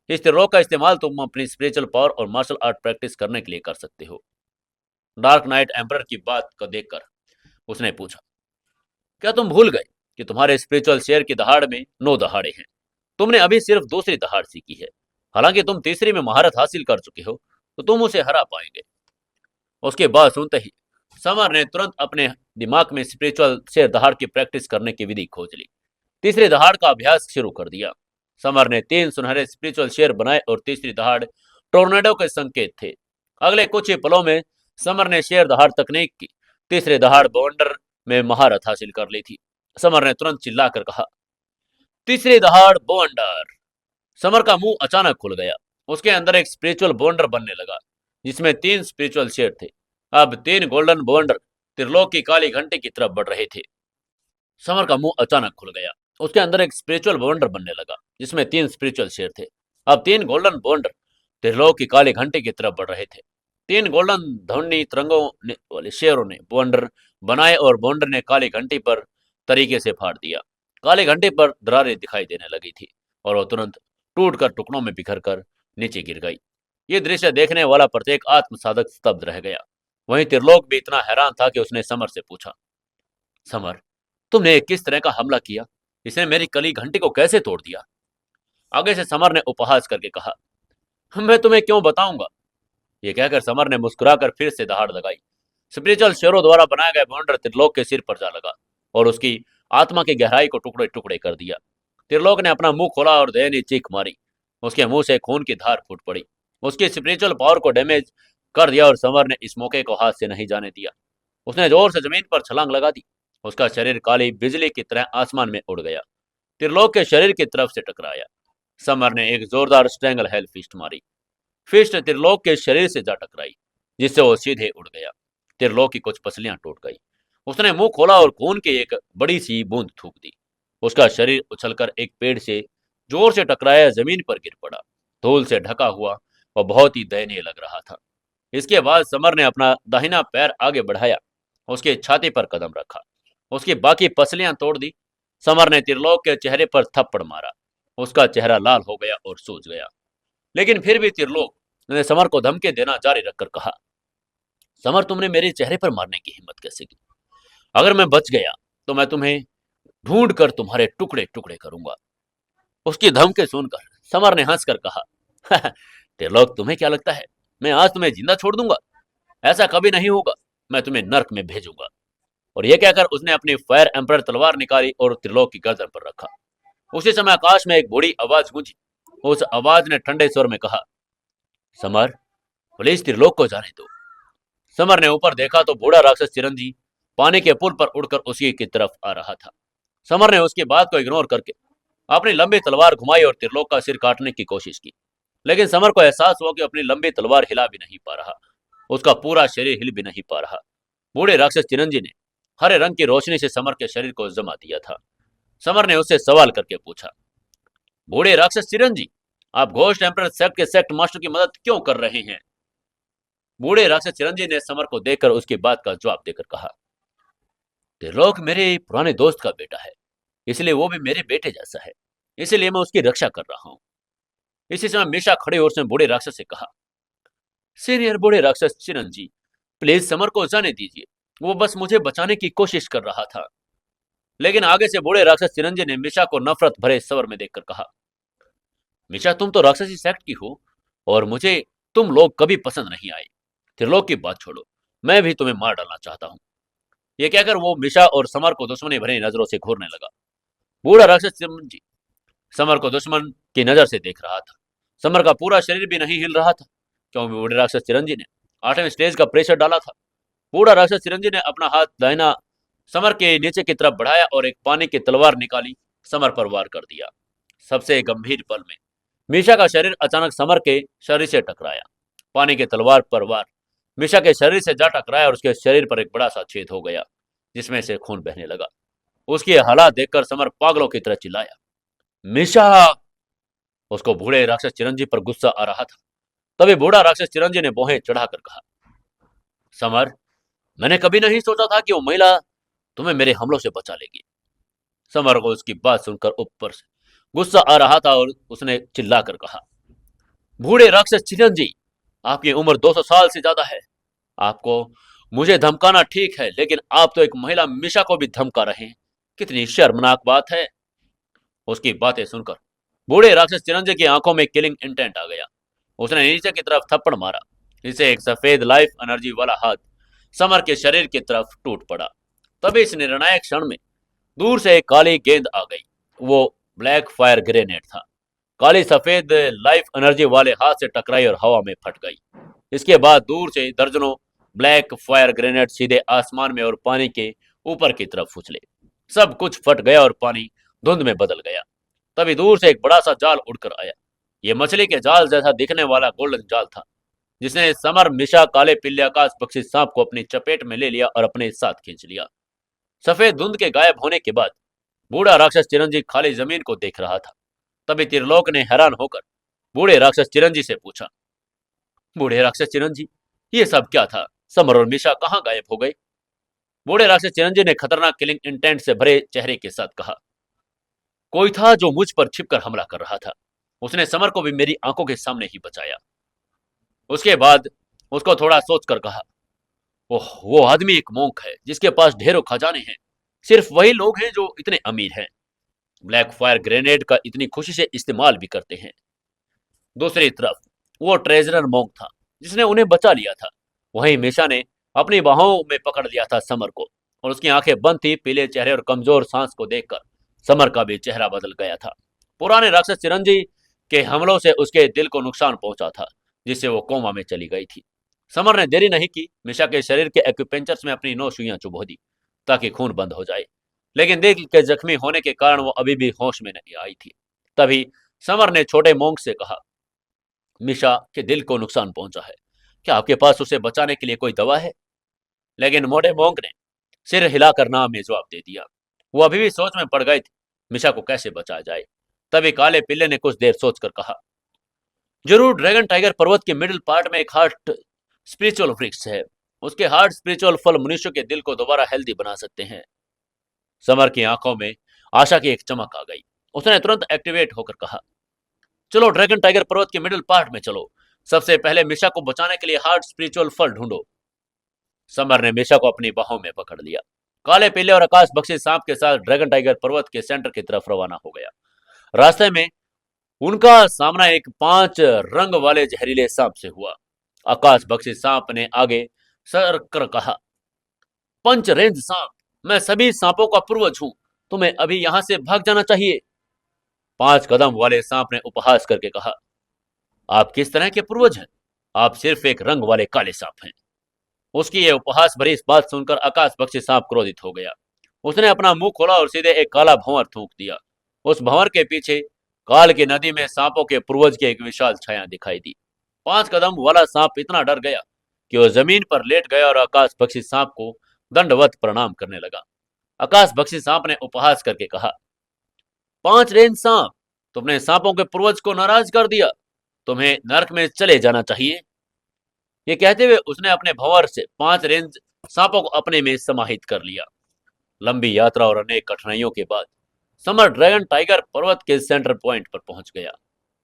इस त्रिलोक का इस्तेमाल तुम अपनी स्पिरिचुअल पावर और मार्शल आर्ट प्रैक्टिस करने के लिए कर सकते हो। डार्क नाइट एम्परर की बात को देखकर उसने पूछा, क्या तुम भूल गए कि तुम्हारे स्पिरिचुअल शेयर की दहाड़ में 9 दहाड़े हैं? तुमने अभी सिर्फ दूसरी दहाड़ सीखी है। हालांकि तुम तीसरी में महारत हासिल कर चुके हो, तो तुम उसे हरा पाएंगे। उसके बाद सुनते ही समर ने तुरंत अपने दिमाग में स्पिरिचुअल शेर दहाड़ की प्रैक्टिस करने की विधि खोज ली। तीसरी दहाड़ का अभ्यास शुरू कर दिया। समर ने 3 सुनहरे स्पिरिचुअल शेर बनाए और तीसरी दहाड़ टोर्नेडो के संकेत थे। अगले कुछ ही पलों में समर ने शेर दहाड़ तकनीक की तीसरी दहाड़ बवंडर में महारत हासिल कर ली थी। समर ने तुरंत चिल्लाकर कहा, तीसरी दहाड़ बवंडर। समर का मुंह अचानक खुल गया। उसके अंदर एक स्पिरिचुअल बवंडर बनने लगा जिसमें 3 स्पिरिचुअल शेर थे। अब 3 गोल्डन बवंडर त्रिलोक की काली घंटे की तरफ बढ़ रहे थे। समर का मुंह अचानक खुल गया। उसके अंदर एक स्पिरिचुअल बवंडर बनने लगा जिसमें 3 स्पिरिचुअल शेर थे। अब 3 गोल्डन बवंडर त्रिलोक की काली घंटे की तरफ बढ़ रहे थे। 3 गोल्डन ध्वनि तरंगों वाले शेरों ने बवंडर बनाए और बवंडर ने काली घंटी पर तरीके से फाड़ दिया। काली घंटी पर दरारें दिखाई देने लगी थी और वो तुरंत टूट कर टुकड़ों में बिखर कर नीचे गिर गई। ये दृश्य देखने वाला प्रत्येक आत्म साधक स्तब्ध रह गया। वहीं त्रिलोक भी इतना हैरान था कि उसने समर से पूछा, समर, तुमने ये किस तरह का हमला किया? इसने मेरी कली घंटी को कैसे तोड़ दिया? आगे से समर ने उपहास करके कहा, मैं तुम्हें क्यों बताऊंगा। ये कहकर समर ने मुस्कुराकर फिर से दहाड़ लगाई। स्पिरिचुअल शेरों द्वारा बनाया गया बवंडर त्रिलोक के सिर पर जा लगा और उसकी आत्मा की गहराई को टुकड़े टुकड़े कर दिया। त्रिलोक ने अपना मुंह खोला और दयनीय चीख मारी। उसके मुंह से खून की धार फूट पड़ी। उसकी स्पिरिचुअल पावर को डैमेज कर दिया और समर ने इस मौके को हाथ से नहीं जाने दिया। उसने जोर से जमीन पर छलांग लगा दी। उसका शरीर काली बिजली की तरह आसमान में उड़ गया। त्रिलोक के शरीर की तरफ से टकराया। समर ने एक जोरदार स्ट्रेंगल हेल फिस्ट मारी। फिस्ट त्रिलोक के शरीर से जा टकराई जिससे वो सीधे उड़ गया। त्रिलोक की कुछ पसलियां टूट गई। उसने मुंह खोला और खून की एक बड़ी सी बूंद थूक दी। उसका शरीर उछलकर एक पेड़ से जोर से टकराया जमीन पर गिर पड़ा। धूल से ढका हुआ वह बहुत ही दयनीय लग रहा था। इसके बाद समर ने अपना दाहिना पैर आगे बढ़ाया, उसकी छाती पर कदम रखा, उसकी बाकी पसलियां तोड़ दी। समर ने त्रिलोक के चेहरे पर थप्पड़ मारा। उसका चेहरा लाल हो गया और सूज गया। लेकिन फिर भी त्रिलोक ने समर को धमकी देना जारी रखकर कहा, समर, तुमने मेरे चेहरे पर मारने की हिम्मत कैसे की? अगर मैं बच गया तो मैं तुम्हें ढूंढ कर तुम्हारे टुकड़े टुकड़े करूंगा। उसकी धमकी सुनकर समर ने हंसकर कहा, त्रिलोक, तुम्हें क्या लगता है मैं आज तुम्हें जिंदा छोड़ दूंगा? ऐसा कभी नहीं होगा। मैं तुम्हें नर्क में भेजूंगा। और यह कहकर उसने अपनी फायर एम्पर तलवार निकाली और त्रिलोक की गर्दन पर रखा। उसी समय आकाश में एक बूढ़ी आवाज गूंजी। उस आवाज ने ठंडे स्वर में कहा, समर, प्लीज त्रिलोक को जाने दो। समर ने ऊपर देखा तो बूढ़ा राक्षस चिरंजी पानी के पुल पर उड़कर उसी की तरफ आ रहा था। समर ने उसकी बात को इग्नोर करके अपनी लंबी तलवार घुमाई और त्रिलोक का सिर काटने की कोशिश की। लेकिन समर को एहसास हुआ कि अपनी लंबी तलवार हिला भी नहीं पा रहा। उसका पूरा शरीर हिल भी नहीं पा रहा। बूढ़े राक्षस चिरंजी ने हरे रंग की रोशनी से समर के शरीर को जमा दिया था। समर ने उससे सवाल करके पूछा, बूढ़े राक्षस चिरंजी, आप घोस्ट एम्परर सेक्ट के सेक्ट मास्टर की मदद क्यों कर रहे हैं? बूढ़े राक्षस चिरंजी ने समर को देखकर उसकी बात का जवाब देकर कहा, त्रिलोक मेरे पुराने दोस्त का बेटा है, इसलिए वो भी मेरे बेटे जैसा है, इसलिए मैं उसकी रक्षा कर रहा हूँ। इसी समय मीशा खड़े और उसने बूढ़े राक्षस से कहा, सीनियर बूढ़े राक्षस चिरंजी, प्लीज समर को जाने दीजिए, वो बस मुझे बचाने की कोशिश कर रहा था। लेकिन आगे से बूढ़े राक्षस चिरंजी ने मीशा को नफरत भरे स्वर में देखकर कहा, मीशा, तुम तो राक्षसी सेक्ट की हो और मुझे तुम लोग कभी पसंद नहीं आए। त्रिलोक की बात छोड़ो, मैं भी तुम्हें मार डालना चाहता हूँ। ये कहकर वो मीशा और समर को दुश्मनी भरी नजरों से घूरने लगा। बूढ़ा राक्षस चिरंजी समर को दुश्मन की नजर से देख रहा था। समर का पूरा शरीर भी नहीं हिल रहा था क्योंकि बूढ़े राक्षस चिरंजी ने 8वें स्टेज का प्रेशर डाला था। बूढ़ा राक्षस चिरंजी ने अपना हाथ दाहिना समर के नीचे की तरफ बढ़ाया और एक पानी की तलवार निकाली, समर पर वार कर दिया। सबसे गंभीर पल में मीशा का शरीर अचानक समर के शरीर से टकराया। पानी की तलवार पर वार मीशा के शरीर से जा टकराया और उसके शरीर पर एक बड़ा सा छेद हो गया जिसमें से खून बहने लगा। उसकी हालात देखकर समर पागलों की तरह चिल्लाया, मीशा! उसको बूढ़े राक्षस चिरंजी पर गुस्सा आ रहा था। तभी बूढ़ा राक्षस चिरंजी ने बोहें चढ़ाकर कहा, समर, मैंने कभी नहीं सोचा था कि वो महिला तुम्हें मेरे हमलों से बचा लेगी। समर को उसकी बात सुनकर ऊपर से गुस्सा आ रहा था और उसने चिल्लाकर कहा, बूढ़े राक्षस चिरंजी, आपकी उम्र 200 साल से ज्यादा है। आपको मुझे धमकाना ठीक है, लेकिन आप तो एक महिला मीशा को भी धमका रहे हैं। कितनी शर्मनाक बात है। उसकी बातें सुनकर बूढ़े राक्षस चिरंजी की आंखों में किलिंग इंटेंट आ गया। उसने नीचे की तरफ थप्पड़ मारा इसे एक सफेद लाइफ एनर्जी वाला हाथ समर के शरीर की तरफ टूट पड़ा। तभी इस निर्णायक क्षण में दूर से एक काली गेंद आ गई। वो ब्लैक फायर ग्रेनेड था। काली सफेद लाइफ एनर्जी वाले हाथ से टकराई और हवा में फट गई। इसके बाद दूर से दर्जनों ब्लैक फायर ग्रेनेड सीधे आसमान में और पानी के ऊपर की तरफ उछले। सब कुछ फट गया और पानी धुंध में बदल गया। तभी दूर से एक बड़ा सा जाल उड़कर आया। ये मछली के जाल जैसा दिखने वाला गोल्डन जाल था, जिसने समर, मिशा, काले पिल्ले, आकाश पक्षी सांप को अपनी चपेट में ले लिया और अपने साथ खींच लिया। सफेद धुंध के गायब होने के बाद बूढ़ा राक्षस चिरंजी खाली जमीन को देख रहा था। तभी त्रिलोक ने हैरान होकर बूढ़े राक्षस चिरंजी से पूछा, बूढ़े राक्षस चिरंजी, ये सब क्या था? समर और मिशा कहाँ गायब हो गए? बूढ़े राक्षस चिरंजी ने खतरनाक किलिंग इंटेंट से भरे चेहरे के साथ कहा, कोई था जो मुझ पर छिपकर हमला कर रहा था। उसने समर को भी मेरी आंखों के सामने ही बचाया। उसके बाद उसको थोड़ा सोचकर कहा, ओह, वो आदमी एक मोंक है जिसके पास ढेरों खजाने हैं। सिर्फ वही लोग हैं जो इतने अमीर हैं, ब्लैक फायर ग्रेनेड का इतनी खुशी से इस्तेमाल भी करते हैं। दूसरी तरफ वो ट्रेजरर मोंक था जिसने उन्हें बचा लिया था। वहीं मिशा ने अपनी बाहों में पकड़ लिया था समर को, और उसकी आंखें बंद थी। पीले चेहरे और कमजोर सांस को देखकर समर का भी चेहरा बदल गया था। पुराने राक्षस चिरंजी के हमलों से उसके दिल को नुकसान पहुंचा था, जिससे वो कोमा में चली गई थी। समर ने देरी नहीं की, मिशा के शरीर के एक्यूपेंचर्स में अपनी 9 सुइयां चुभो दी ताकि खून बंद हो जाए। लेकिन दिल के जख्मी होने के कारण वो अभी भी होश में नहीं आई थी। तभी समर ने छोटे मोंक से कहा, मिशा के दिल को नुकसान पहुंचा है, क्या आपके पास उसे बचाने के लिए कोई दवा है? लेकिन मोटे मोंक ने सिर हिलाकर ना में जवाब दे दिया। वो अभी भी सोच में पड़ गए थे, मिशा को कैसे बचाया जाए। तभी काले पिल्ले ने कुछ देर सोचकर कहा, जरूर ड्रैगन टाइगर पर्वत के मिडिल पार्ट में एक हार्ट स्पिरिचुअल वृक्ष है। उसके हार्ट स्पिरिचुअल फल मनुष्य के दिल को दोबारा हेल्दी बना सकते हैं। समर की आंखों में आशा की एक चमक आ गई। उसने तुरंत एक्टिवेट होकर कहा, चलो ड्रैगन टाइगर पर्वत के मिडिल पार्ट में चलो। सबसे पहले मिशा को बचाने के लिए हार्ट स्पिरिचुअल फल ढूंढो। समर ने मिशा को अपनी बाहों में पकड़ लिया। काले पीले और आकाश बख्शी सांप के साथ ड्रैगन टाइगर पर्वत के सेंटर की तरफ रवाना हो गया। रास्ते में उनका सामना एक 5 रंग वाले जहरीले सांप से हुआ। आकाश बख्शी सांप ने आगे सर कर कहा, पंच रेंज सांप, मैं सभी सांपों का पूर्वज हूं। तुम्हें अभी यहां से भाग जाना चाहिए। 5 कदम वाले सांप ने उपहास करके कहा, आप किस तरह के पूर्वज हैं? आप सिर्फ एक रंग वाले काले सांप हैं। उसकी ये उपहास भरी इस बात सुनकर आकाश बख्शी सांप क्रोधित हो गया। उसने अपना मुंह खोला और सीधे एक काला भंवर थूक दिया। उस भंवर के पीछे काल की नदी में सांपों के पूर्वज की एक विशाल छाया दिखाई दी। 5 कदम वाला सांप इतना डर गया कि वह जमीन पर लेट गया और आकाश बख्शी सांप को दंडवत प्रणाम करने लगा। आकाश बख्शी सांप ने उपहास करके कहा, 5 रेंज सांप, तुमने सांपों के पूर्वज को नाराज कर दिया। तुम्हें नरक में चले जाना चाहिए। ये कहते हुए उसने अपने भंवर से 5 रेंज सांपों को अपने में समाहित कर लिया। लंबी यात्रा और अनेक कठिनाइयों के बाद समर ड्रैगन टाइगर पर्वत के सेंटर पॉइंट पर पहुंच गया।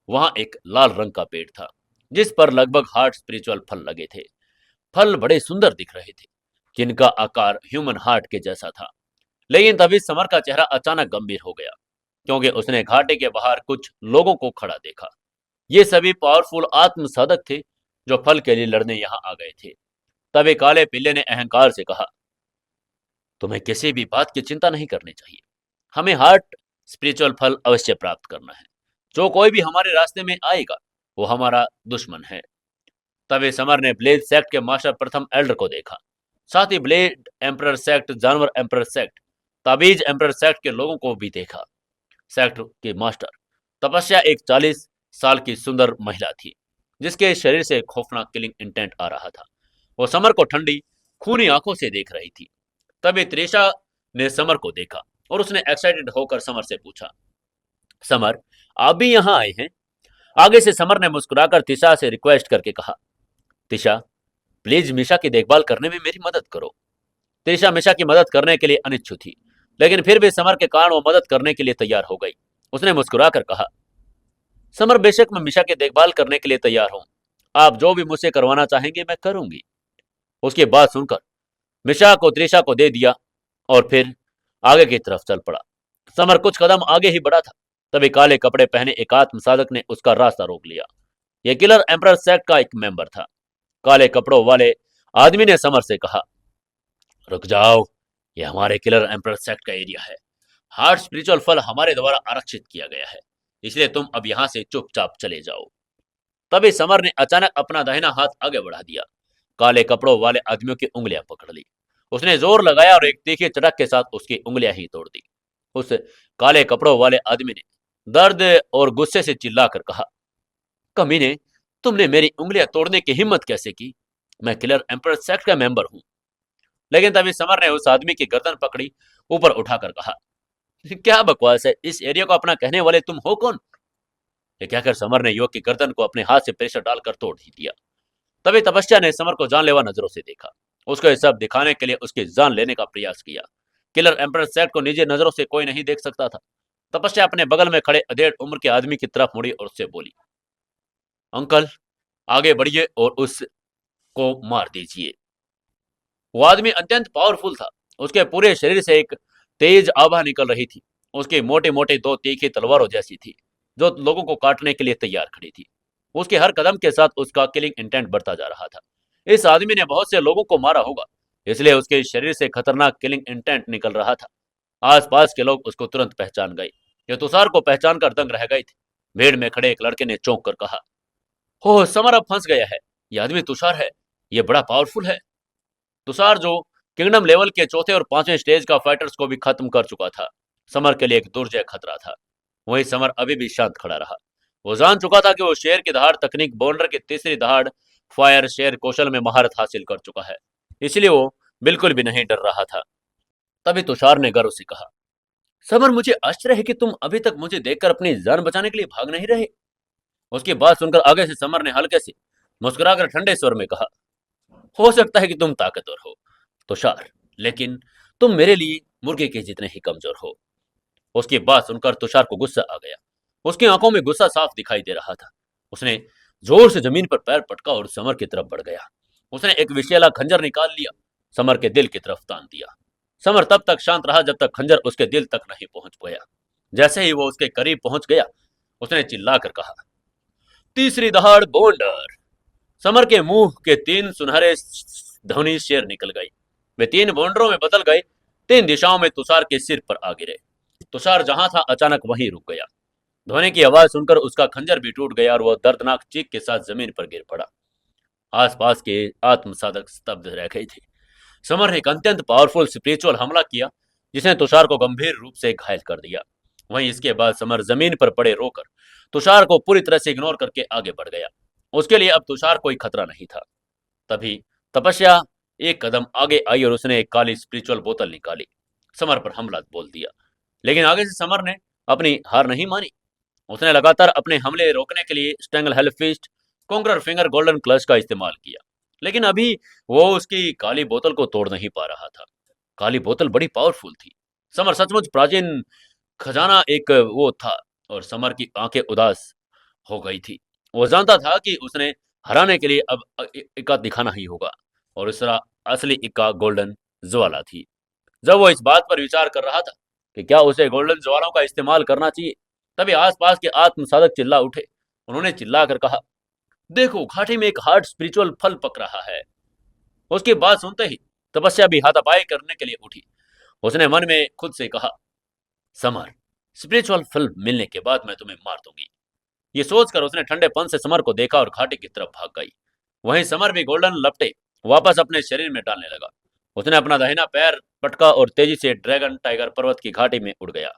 वहां एक लाल रंग का पेड़ था जिस पर लगभग हार्ट स्पिरिचुअल फल लगे थे। फल बड़े सुंदर दिख रहे थे, जिनका आकार ह्यूमन हार्ट के जैसा था। लेकिन तभी समर का चेहरा अचानक गंभीर हो गया, क्योंकि उसने घाटी के बाहर कुछ लोगों को खड़ा देखा। ये सभी पावरफुल आत्म साधक थे जो फल के लिए लड़ने यहाँ आ गए थे। तभी काले पिल्ले ने अहंकार से कहा, तुम्हें किसी भी बात की चिंता नहीं करनी चाहिए। हमें हार्ट स्पिरिचुअल फल अवश्य प्राप्त करना है। जो कोई भी हमारे रास्ते में आएगा वो हमारा दुश्मन है। तभी समर ने ब्लेड सेक्ट के मास्टर प्रथम एल्डर को देखा, साथ ही ब्लेड एम्परर सेक्ट, जानवर एम्परर सेक्ट, ताबीज एम्परर सेक्ट के लोगों को भी देखा। सेक्ट के मास्टर तपस्या एक 40 साल की सुंदर महिला थी, जिसके शरीर से खौफनाक किलिंग इंटेंट आ रहा था। वो समर को ठंडी खूनी आंखों से देख रही थी। तभी त्रिशा ने समर को देखा और उसने एक्साइटेड होकर समर से पूछा, समर, आप भी यहाँ आए हैं? आगे से समर ने मुस्कुराकर तिशा से रिक्वेस्ट करके कहा, तिशा, प्लीज मिशा की देखभाल करने में मेरी मदद करो। तिशा मिशा की मदद करने के लिए अनिच्छुक थी, लेकिन फिर भी समर के कारण वो मदद करने के लिए तैयार हो गई। उसने मुस्कुराकर कहा, समर, बेशक मैं मिशा की देखभाल करने के लिए तैयार हूं। आप जो भी मुझसे करवाना चाहेंगे मैं करूंगी। उसकी बात सुनकर मिशा को त्रिशा को दे दिया और फिर आगे की तरफ चल पड़ा। समर कुछ कदम आगे ही बढ़ा था, तभी काले कपड़े पहने एक आत्म साधक ने उसका रास्ता रोक लिया। यह किलर एम्परर सेक्ट का एक मेंबर था। काले कपड़ों वाले आदमी ने समर से कहा। रुक जाओ, ये हमारे किलर एम्पर सेक्ट का एरिया है। हार्ड स्पिरिचुअल फल हमारे द्वारा आरक्षित किया गया है, इसलिए तुम अब यहाँ से चुपचाप चले जाओ। तभी समर ने अचानक अपना दाहिना हाथ आगे बढ़ा दिया। काले कपड़ों वाले आदमियों की उंगलियां पकड़ ली। उसने जोर लगाया और एक तीखी चटक के साथ उसकी उंगलियां ही तोड़ दी। उस काले कपड़ों वाले आदमी ने दर्द और गुस्से से चिल्लाकर कहा, कमीने, तुमने मेरी उंगलियां तोड़ने की हिम्मत कैसे की? मैं किलर एम्पर सेक्ट का मेंबर हूं। लेकिन तभी समर ने उस आदमी की गर्दन पकड़ी, ऊपर उठाकर कहा, क्या बकवास है? इस एरिया को अपना कहने वाले तुम हो कौन? ये कहकर समर ने युवक की गर्दन को अपने हाथ से प्रेशर डालकर तोड़ ही दिया। तभी तपस्या ने समर को जानलेवा नजरों से देखा। उसको ये सब दिखाने के लिए उसकी जान लेने का प्रयास किया। किलर एम्पर सेक्ट को निजी नजरों से कोई नहीं देख सकता था। तपस्या अपने बगल में खड़े अधेड़ उम्र के आदमी की तरफ मुड़ी और उससे बोली, अंकल, आगे बढ़िए और उसको मार दीजिए। वो आदमी अत्यंत पावरफुल था। उसके पूरे शरीर से एक तेज आभा निकल रही थी। उसकी मोटे मोटे दो तीखी तलवारों जैसी थी, जो लोगों को काटने के लिए तैयार खड़ी थी। उसके हर कदम के साथ उसका किलिंग इंटेंट बढ़ता जा रहा था। इस आदमी ने बहुत से लोगों को मारा होगा, इसलिए उसके शरीर से खतरनाक किलिंग इंटेंट निकल रहा था। आसपास के लोग उसको तुरंत पहचान गए। ये तुषार को पहचान कर दंग रह गए थे। भीड़ में खड़े एक लड़के ने चौंक कर कहा, हो समर अब फंस गया है। ये आदमी तुषार है। ये बड़ा पावरफुल है। तुषार जो किंगडम लेवल के चौथे और पांचवें स्टेज का फाइटर्स को भी खत्म कर चुका था, समर के लिए एक दुर्जय खतरा था। वहीं समर अभी भी शांत खड़ा रहा। वो जान चुका था कि वो शेर की दहाड़ तकनीक बॉन्डर की तीसरी दहाड़ फायर शेर कौशल में महारत हासिल कर चुका है, इसलिए वो बिल्कुल भी नहीं डर रहा था। तभी तुषार ने गर्व से कहा, समर, मुझे आश्चर्य है कि तुम अभी तक मुझे देखकर अपनी जान बचाने के लिए भाग नहीं रहे। उसकी बात सुनकर आगे से समर ने हल्के से मुस्कुराकर ठंडे स्वर में कहा, हो सकता है कि तुम ताकतवर हो तुषार, लेकिन तुम मेरे लिए मुर्गे के जितने ही कमजोर हो। उसकी बात सुनकर तुषार को गुस्सा आ गया। उसकी आंखों में गुस्सा साफ दिखाई दे रहा था। उसने जोर से जमीन पर पैर पटका और समर की तरफ बढ़ गया। उसने एक विषैला खंजर निकाल लिया, समर के दिल की तरफ तान दिया। समर तब तक शांत रहा जब तक खंजर उसके दिल तक नहीं पहुंच गया। जैसे ही वो उसके करीब पहुंच गया, उसने चिल्लाकर कहा, तीसरी दहाड़ बॉन्डर। समर के मुंह के तीन सुनहरे ध्वनि शेर निकल गई। वे तीन बॉन्डरों में बदल गए, तीन दिशाओं में तुषार के सिर पर आ गिरे। तुषार जहां था अचानक वहीं रुक गया। ध्वनि की आवाज सुनकर उसका खंजर भी टूट गया और वह दर्दनाक चीख के साथ जमीन पर गिर पड़ा। आसपास के आत्मसाधक स्तब्ध रह गए थे। समर ने एक अत्यंत पावरफुल स्पिरिचुअल हमला किया, जिसने तुषार को गंभीर रूप से घायल कर दिया। वहीं इसके बाद समर जमीन पर पड़े रोकर तुषार को पूरी तरह से इग्नोर करके आगे बढ़ गया। उसके लिए अब तुषार कोई खतरा नहीं था। तभी तपस्या एक कदम आगे आई और उसने एक काली स्पिरिचुअल बोतल निकाली। समर पर हमला बोल दिया, लेकिन आगे से समर ने अपनी हार नहीं मानी। उसने लगातार अपने हमले रोकने के लिए strangle help fist, conqueror finger, golden clutch का इस्तेमाल किया, लेकिन अभी वो उसकी काली बोतल को तोड़ नहीं पा रहा था। काली बोतल बड़ी पावरफुल थी। समर सचमुच प्राचीन खजाना एक वो था और समर की आंखें उदास हो गई थी। वो जानता था कि उसने हराने के लिए अब इक्का दिखाना ही होगा और इसरा असली इक्का गोल्डन ज्वाला थी। जब वो इस बात पर विचार कर रहा था कि क्या उसे गोल्डन ज्वालाओं का इस्तेमाल करना चाहिए, तभी आसपास के आत्मसाधक चिल्ला उठे। उन्होंने चिल्लाकर कहा, देखो, घाटी में एक हार्ड स्पिरिचुअल फल पक रहा है। उसकी बात सुनते ही तपस्या भी हाथापाई करने के लिए उठी। उसने मन में खुद से कहा, समर, स्पिरिचुअल फल मिलने के बाद मैं तुम्हें मार दूंगी। ये सोचकर उसने ठंडेपन से समर को देखा और घाटी की तरफ भाग गई। वहीं समर भी गोल्डन लपटे वापस अपने शरीर में डालने लगा। उसने अपना दाहिना पैर पटका और तेजी से ड्रैगन टाइगर पर्वत की घाटी में उड़ गया।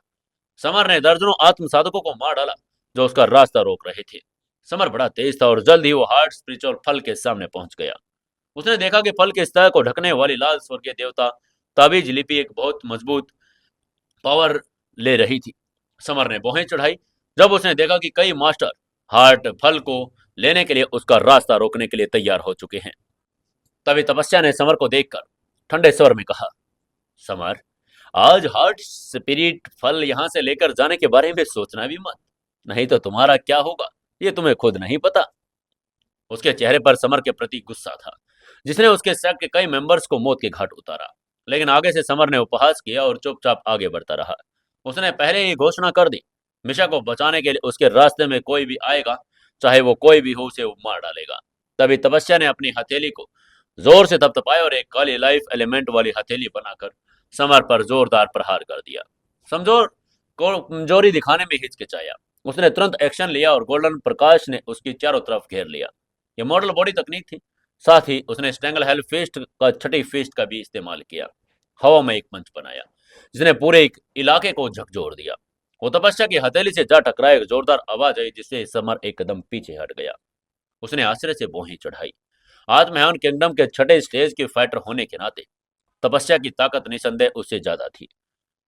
समर ने दर्जनों आत्मसाधकों को मार डाला जो उसका रास्ता रोक रहे थे। समर बड़ा तेज था और जल्द ही वो हार्ड स्पिरिचुअल फल के सामने पहुंच गया। उसने देखा कि फल के सतह को ढकने वाली लाल स्वर्गीय देवता ताबीज लिपि एक बहुत मजबूत पावर ले रही थी। समर ने भौहें चढ़ाई जब उसने देखा कि कई मास्टर हार्ट फल को लेने के लिए उसका रास्ता रोकने के लिए तैयार हो चुके हैं। तभी तपस्या ने समर को देखकर ठंडे स्वर में कहा, समर, आज हार्ट स्पिरिट फल यहां से लेकर जाने के बारे में सोचना भी मत, नहीं तो तुम्हारा क्या होगा ये तुम्हें खुद नहीं पता। उसके चेहरे पर समर के प्रति गुस्सा था, जिसने उसके सेक्ट के कई मेंबर्स को मौत के घाट उतारा। लेकिन आगे से समर ने उपहास किया और चुपचाप आगे बढ़ता रहा। उसने पहले ही घोषणा कर दी, मिशा को बचाने के लिए उसके रास्ते में कोई भी आएगा, चाहे वो कोई भी हो, उसे वो मार डालेगा। तभी तपस्या ने अपनी हथेली को जोर से थपथपाया और एक काली लाइफ एलिमेंट वाली हथेली बनाकर समर पर जोरदार प्रहार कर दिया। समझोर को कमजोरी दिखाने में हिचकिचाया। उसने तुरंत एक्शन लिया और गोल्डन प्रकाश ने उसकी चारों तरफ घेर लिया। यह मॉडल बॉडी तकनीक थी। साथ ही उसने स्ट्रेंगल हेल फिस्ट का छठी फिस्ट का भी इस्तेमाल किया। हवा में एक मंच बनाया जिसने पूरे एक इलाके को झकझोर दिया। वो तपस्या की हथेली से जा टकराए, एक जोरदार आवाज आई जिससे समर एक कदम पीछे हट गया। उसने आश्चर्य से भौहें चढ़ाई। आज महन किंगडम के छठे स्टेज के फाइटर होने के नाते तपस्या की ताकत निसंदेह उससे ज्यादा थी।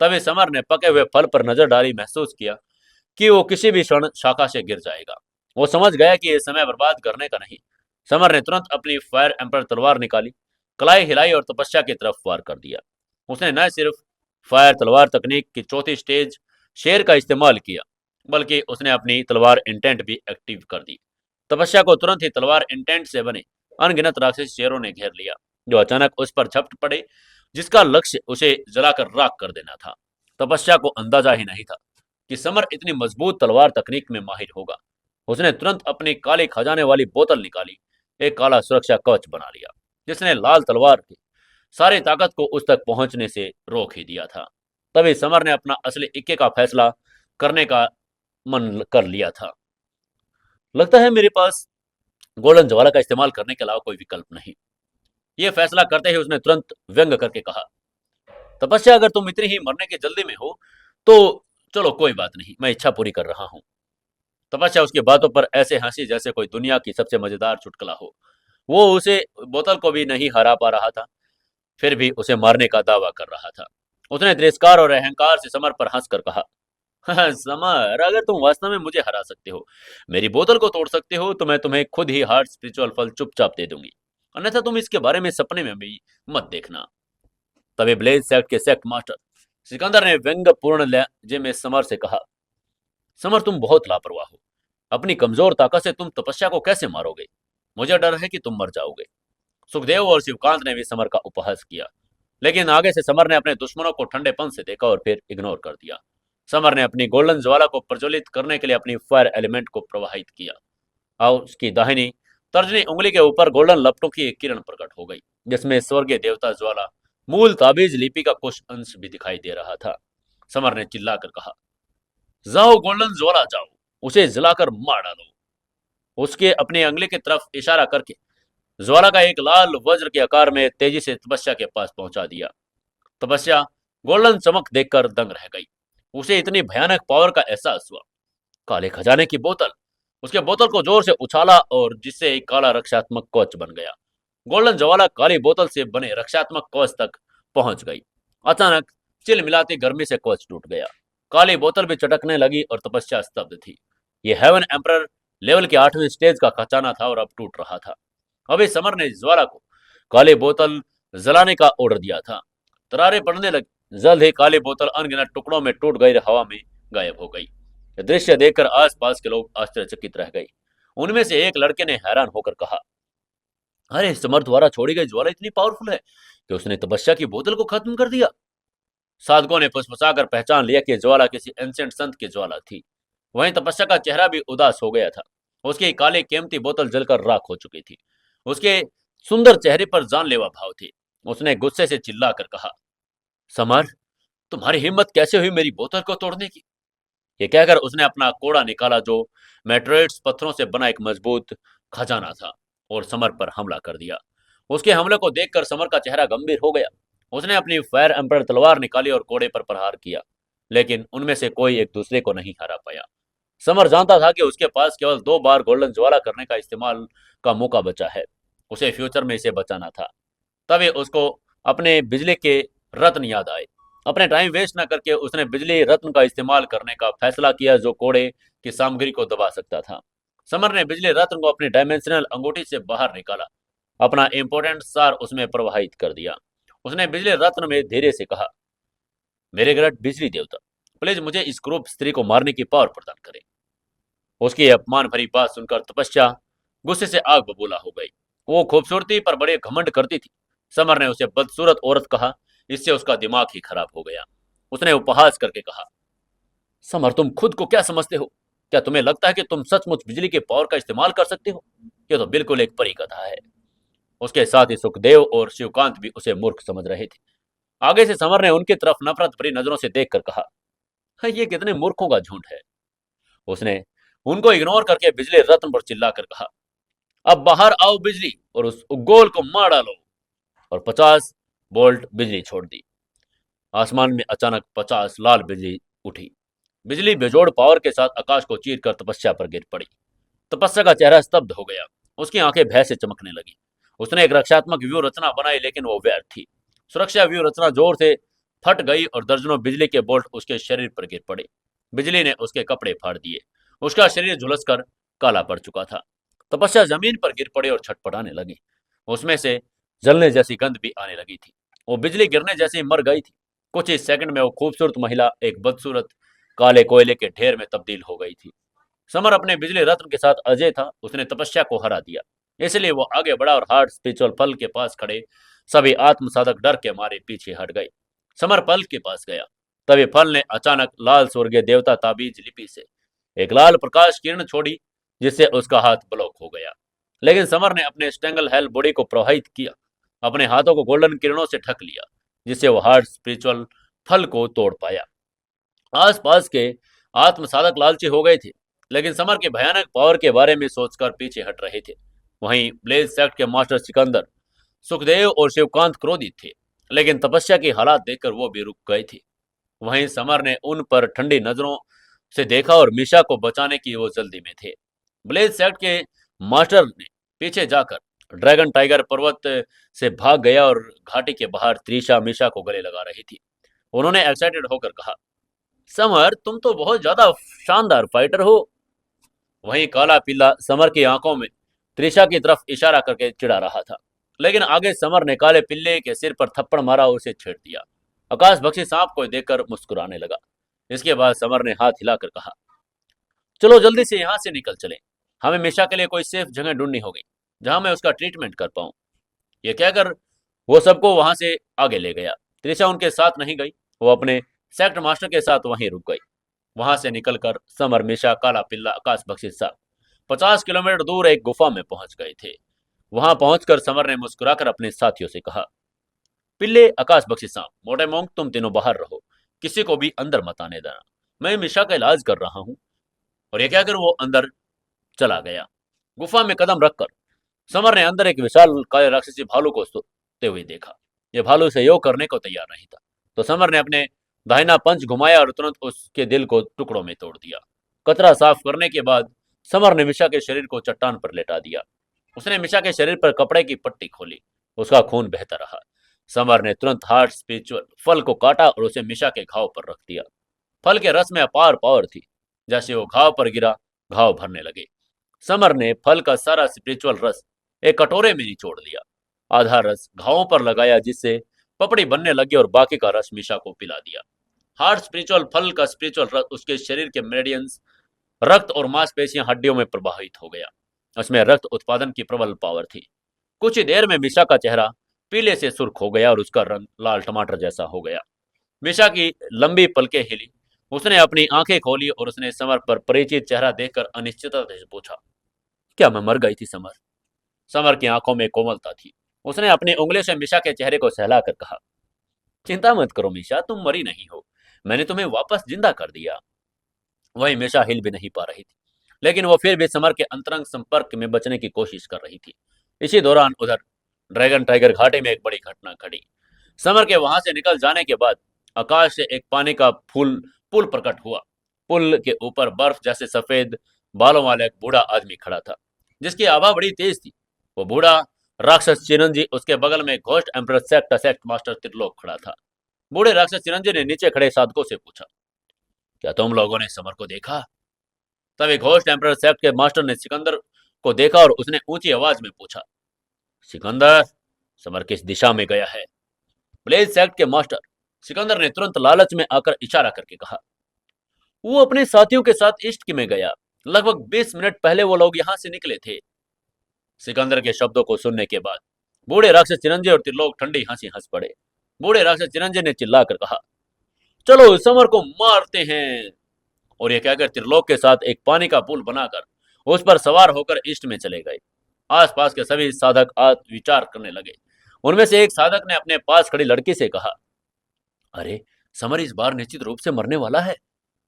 तभी समर ने पके हुए फल पर नजर डाली, महसूस किया कि वो किसी भी क्षण शाखा से गिर जाएगा। वो समझ गया कि यह समय बर्बाद करने का नहीं। समर ने तुरंत अपनी फायर एम्पर तलवार निकाली, कलाई हिलाई और तपस्या की तरफ वार कर दिया। उसने न सिर्फ फायर तलवार तकनीक की चौथी स्टेज शेर का इस्तेमाल किया, बल्कि उसने अपनी तलवार इंटेंट भी एक्टिव कर दी। तपस्या को तुरंत ही तलवार इंटेंट से बने अनगिनत राक्षसी शेरों ने घेर लिया, जो अचानक उस पर झपट पड़े, जिसका लक्ष्य उसे जलाकर राख कर देना था। तपस्या को अंदाजा ही नहीं था कि समर इतनी मजबूत तलवार तकनीक में माहिर होगा। उसने तुरंत अपनी काले खजाने वाली बोतल निकाली, एक काला सुरक्षा कवच बना लिया, जिसने लाल तलवार की सारी ताकत को उस तक पहुंचने से रोक ही दिया था। तभी समर ने अपना असली इक्के का फैसला करने का मन कर लिया था। लगता है मेरे पास गोल्डन ज्वाला का इस्तेमाल करने के अलावा कोई विकल्प नहीं। यह फैसला करते ही उसने तुरंत व्यंग करके कहा, तपस्या अगर तुम इतनी ही मरने की जल्दी में हो तो चलो कोई बात नहीं, मैं इच्छा पूरी कर रहा हूं। तपस्या उसकी बातों पर ऐसे हंसी जैसे कोई दुनिया की सबसे मजेदार चुटकुला हो। वो उसे बोतल को भी नहीं हरा पा रहा था, फिर भी उसे मारने का दावा कर रहा था। उसने तिरस्कार और अहंकार से समर पर हंसकर कहा, "हाँ, समर, अगर तुम वास्तव में मुझे हरा सकते हो, मेरी बोतल को तोड़ सकते हो, तो मैं तुम्हें खुद ही हार्ड स्पिरिचुअल फल चुपचाप दे दूंगी। अन्यथा तुम इसके बारे में सपने में भी मत देखना।" तभी ब्लेज सेक्ट के सेक्ट मास्टर सिकंदर ने व्यंग्यपूर्ण लहजे में समर से कहा, समर, तुम बहुत लापरवाह हो। अपनी कमजोर ताकत से तुम तपस्या को कैसे मारोगे? मुझे डर है कि तुम मर जाओगे। सुखदेव और शिवकांत ने भी समर का उपहास किया, लेकिन आगे से समर ने अपने दुश्मनों को ठंडेपन से देखा और फिर इग्नोर कर दिया। समर ने अपनी गोल्डन ज्वाला को प्रज्वलित करने के लिए अपनी फायर एलिमेंट को प्रवाहित किया और उसकी दाहिनी तर्जनी उंगली के ऊपर गोल्डन लपटों की एक किरण प्रकट हो गई, जिसमें स्वर्गीय देवता ज्वाला मूल ताबीज लिपि का कुछ अंश भी दिखाई दे रहा था। समर ने चिल्लाकर कहा, जाओ गोल्डन ज्वाला जाओ, उसे जलाकर मार डालो। उसके अपनी अंगली की तरफ इशारा करके ज्वाला का एक लाल वज्र के आकार में तेजी से तपस्या के पास पहुंचा दिया। तपस्या गोल्डन चमक देखकर दंग रह गई। उसे इतनी भयानक पावर का एहसास हुआ। काले खजाने की बोतल, उसके बोतल को जोर से उछाला और जिससे एक काला रक्षात्मक कवच बन गया। गोल्डन ज्वाला काली बोतल से बने रक्षात्मक कवच तक पहुंच गई। अचानक चिल मिलाती गर्मी से कवच टूट गया। काली बोतल भी चटकने लगी और तपस्या स्तब्ध थी। यह हेवन एम्परर लेवल के 8वें स्टेज का खजाना था और अब टूट रहा था। अभी समर ने ज्वाला को काली बोतल जलाने का ऑर्डर दिया था। दरारें पड़ने लगी। जल्द ही काली बोतल अनगिनत टुकड़ों में टूट गई, हवा में गायब हो गई। यह दृश्य देखकर आसपास के लोग आश्चर्यचकित रह गए। उनमें से एक लड़के ने हैरान होकर कहा, अरे, समर द्वारा छोड़ी गई ज्वाला इतनी पावरफुल है कि उसने तपस्या की बोतल को खत्म कर दिया। साधकों ने फुसफुसाकर पहचान लिया कि ज्वाला किसी एंशिएंट संत की ज्वाला थी। वहीं तपस्या का चेहरा भी उदास हो गया था। उसकी काली कीमती बोतल जलकर राख हो चुकी थी। उसके सुंदर चेहरे पर जानलेवा भाव थे। उसने गुस्से से चिल्लाकर कहा, समर, तुम्हारी हिम्मत कैसे हुई मेरी बोतल को तोड़ने की? ये कहकर उसने अपना कोड़ा निकाला, जो मेट्रोइड्स पत्थरों से बना एक मजबूत खजाना था, और समर पर हमला कर दिया। उसके हमले को देखकर समर का चेहरा गंभीर हो गया। उसने अपनी फायर एम्पर तलवार निकाली और कोड़े पर प्रहार किया, लेकिन उनमें से कोई एक दूसरे को नहीं हरा पाया। समर जानता था कि उसके पास केवल 2 बार गोल्डन ज्वाला करने का इस्तेमाल का मौका बचा है। उसे फ्यूचर में इसे बचाना था। तभी उसको अपने बिजली के रत्न याद आए। अपने टाइम वेस्ट न करके उसने बिजली रत्न का इस्तेमाल करने का फैसला किया, जो कोड़े की सामग्री को दबा सकता था। समर ने बिजली रत्न को अपनी डायमेंशनल अंगूठी से बाहर निकाला, अपना इंपोर्टेंट सार उसमें प्रवाहित कर दिया। उसने बिजली रत्न में धीरे से कहा, मेरे ग्रह बिजली देवता, प्लीज मुझे इस क्रूप स्त्री को मारने की पावर प्रदान करें। उसकी अपमान भरी बात सुनकर तपस्या गुस्से से आग बबूला हो गई। वो खूबसूरती पर बड़े घमंड करती थी। समर ने उसे बदसूरत औरत कहा, इससे उसका दिमाग ही खराब हो गया। उसने उपहास करके कहा, समर, तुम खुद को क्या समझते हो? क्या तुम्हें लगता है कि तुम सचमुच बिजली के पावर का इस्तेमाल कर सकते हो? ये तो बिल्कुल एक परी कथा है। उसके साथ ही सुखदेव और शिवकांत भी उसे मूर्ख समझ रहे थे। आगे से समर ने उनकी तरफ नफरत भरी नजरों से देखकर कहा, "हाँ, ये कितने मूर्खों का झुंड है।" उसने उनको इग्नोर करके बिजली रत्न पर चिल्लाकर कहा, "अब बाहर आओ बिजली और उस उग्गोल को मार डालो।" और 50 वोल्ट बिजली छोड़ दी। आसमान में अचानक 50 लाल बिजली उठी। बिजली बेजोड़ पावर के साथ आकाश को चीर कर तपस्या पर गिर पड़ी। तपस्या का चेहरा स्तब्ध हो गया। उसकी आंखें भय से चमकने लगी। उसने एक रक्षात्मक व्यू रचना बनाई, लेकिन वो व्यर्थ थी। सुरक्षा व्यू रचना जोर से फट गई और दर्जनों बिजली के बोल्ट उसके शरीर पर गिर पड़े। बिजली ने उसके कपड़े फाड़ दिए। उसका शरीर झुलसकर काला पड़ चुका था। तपस्या जमीन पर गिर पड़ी और छटपटाने लगी। उसमें से जलने जैसी गंध भी आने लगी थी। वो बिजली गिरने जैसे ही मर गई थी। कुछ ही सेकंड में वो खूबसूरत महिला एक बदसूरत काले कोयले के ढेर में तब्दील हो गई थी। समर अपने बिजली रत्न के साथ अजय था। उसने तपस्या को हरा दिया, इसलिए वो आगे बढ़ा और हार्ड स्पिरिचुअल फल के पास खड़े सभी आत्म साधक डर के मारे पीछे हट गए। समर फल के पास गया, तभी फल ने अचानक लाल स्वर्गीय देवता ताबीज लिपि से एक लाल प्रकाश किरण छोड़ी, जिससे उसका हाथ ब्लॉक हो गया। लेकिन समर ने अपने स्टेंगल हेल बॉडी को प्रवाहित किया, अपने हाथों को गोल्डन किरणों से ढक लिया, जिससे वो हार्ड स्पिरिचुअल फल को तोड़ पाया। आसपास के आत्म साधक लालची हो गए थे, लेकिन समर के भयानक पावर के बारे में सोचकर पीछे हट रहे थे। वहीं ब्लेज सेक्ट के मास्टर सिकंदर, सुखदेव और शिवकांत क्रोधित थे, लेकिन तपस्या की हालात देखकर वो भी रुक गए थे। वहीं समर ने उन पर ठंडी नजरों से देखा और मिशा को बचाने की वो जल्दी में थे। ब्लेज सेक्ट के मास्टर ने पीछे जाकर ड्रैगन टाइगर पर्वत से भाग गया और घाटी के बाहर त्रिशा मिशा को गले लगा रही थी। उन्होंने एक्साइटेड होकर कहा, समर तुम तो बहुत ज्यादा शानदार फाइटर हो। वहीं काला पीला समर की आंखों में त्रिशा की तरफ इशारा करके चिढ़ा रहा था, लेकिन आगे समर ने काले पिल्ले के सिर पर थप्पड़ मारा और उसे छेड़ दिया। आकाश बख्शी सांप को देखकर मुस्कुराने लगा। इसके बाद समर ने हाथ हिलाकर कहा, चलो जल्दी से यहाँ से निकल चले। हमें मिशा के लिए कोई सेफ जगह ढूंढनी होगी जहां मैं उसका ट्रीटमेंट कर पाऊं। ये कहकर वो सबको वहां से आगे ले गया। त्रिशा उनके साथ नहीं गई, वो अपने सेक्ट मास्टर के साथ वहीं रुक गई। वहां से निकलकर समर मिशा काला पिल्ला आकाश बख्शी साहब 50 किलोमीटर दूर एक गुफा में पहुंच गए थे। वहां पहुंचकर समर ने मुस्कुराकर अपने साथियों से कहा, पिल्ले आकाश बख्शी साहब मोटे मोंग तुम तीनों बाहर रहो, किसी को भी अंदर मत आने देना। मैं मिशा का इलाज कर रहा हूँ। और ये कहकर वो अंदर चला गया। गुफा में कदम रखकर समर ने अंदर एक विशाल काले राक्षसी भालू को सोते हुए देखा। यह भालू सहयोग करने को तैयार नहीं था, तो समर ने अपने दाहिना पंच घुमाया और तुरंत उसके दिल को टुकड़ों में तोड़ दिया। कतरा साफ करने के बाद समर ने मिशा के शरीर को चट्टान पर लेटा दिया। उसने मिशा के शरीर पर कपड़े की पट्टी खोली। उसका खून बहता रहा। समर ने तुरंत हार्ट स्पिरिचुअल फल को काटा और उसे मिशा के घाव पर रख दिया। फल के रस में अपार पावर थी। जैसे वो घाव पर गिरा, घाव भरने लगे। समर ने फल का सारा स्पिरिचुअल रस एक कटोरे में निचोड़ लिया। आधा रस घावों पर लगाया, जिससे पपड़ी बनने लगी, और बाकी का रस मिशा को पिला दिया। हार्ट स्पिरिचुअल फल का स्पिरिचुअल रस उसके शरीर के मेरिडियंस, रक्त और मांसपेशियां हड्डियों में प्रवाहित हो गया। उसमें रक्त उत्पादन की प्रबल पावर थी। कुछ ही देर में मिशा का चेहरा पीले से सुर्ख हो गया और उसका रंग लाल टमाटर जैसा हो गया। मिशा की लंबी पलकें हिली। उसने अपनी आंखें खोली और उसने समर पर परिचित चेहरा देखकर अनिश्चितता से पूछा, क्या मैं मर गई थी समर? समर की आंखों में कोमलता थी। उसने अपनी उंगली से मिशा के चेहरे को सहलाकर कहा, चिंता मत करो मिशा, तुम मरी नहीं हो। मैंने तुम्हें वापस जिंदा कर दिया। वही मिशा हिल भी नहीं पा रही थी, लेकिन वो फिर भी समर के अंतरंग संपर्क में बचने की कोशिश कर रही थी। इसी दौरान उधर ड्रैगन टाइगर घाटी में एक बड़ी घटना घटी। समर के वहां से निकल जाने के बाद आकाश से एक पानी का फूल पुल प्रकट हुआ। पुल के ऊपर बर्फ जैसे सफेद बालों वाला एक बूढ़ा आदमी खड़ा था, जिसकी आभा बड़ी तेज थी। वो बूढ़ा राक्षस चिरंजी, उसके बगल में ghost emperor sect master Trilok खड़ा था। बूढ़े राक्षस चिरंजी ने नीचे खड़े साधकों से पूछा, क्या तुम लोगों ने समर को देखा? तभी घोस्ट एम्परर सेक्ट के मास्टर ने सिकंदर को देखा और उसने ऊंची आवाज में पूछा, सिकंदर, समर किस दिशा में गया है? ब्लेज सेक्ट के मास्टर सिकंदर ने तुरंत लालच में आकर इशारा करके कहा, वो अपने साथियों के साथ ईस्ट में गया। लगभग 20 मिनट पहले वो लोग यहाँ से निकले थे। सिकंदर के शब्दों को सुनने के बाद बूढ़े राक्षस चिरंजी और त्रिलोक ठंडी हंसी हंस पड़े। बूढ़े राक्षस चिरंजी ने चिल्लाकर कहा, चलो समर को मारते हैं। और ये कहकर त्रिलोक के साथ एक पानी का पुल बनाकर उस पर सवार होकर ईस्ट में चले गए। आसपास के सभी साधक विचार करने लगे। उनमें से एक साधक ने अपने पास खड़ी लड़की से कहा, अरे, समर इस बार निश्चित रूप से मरने वाला है।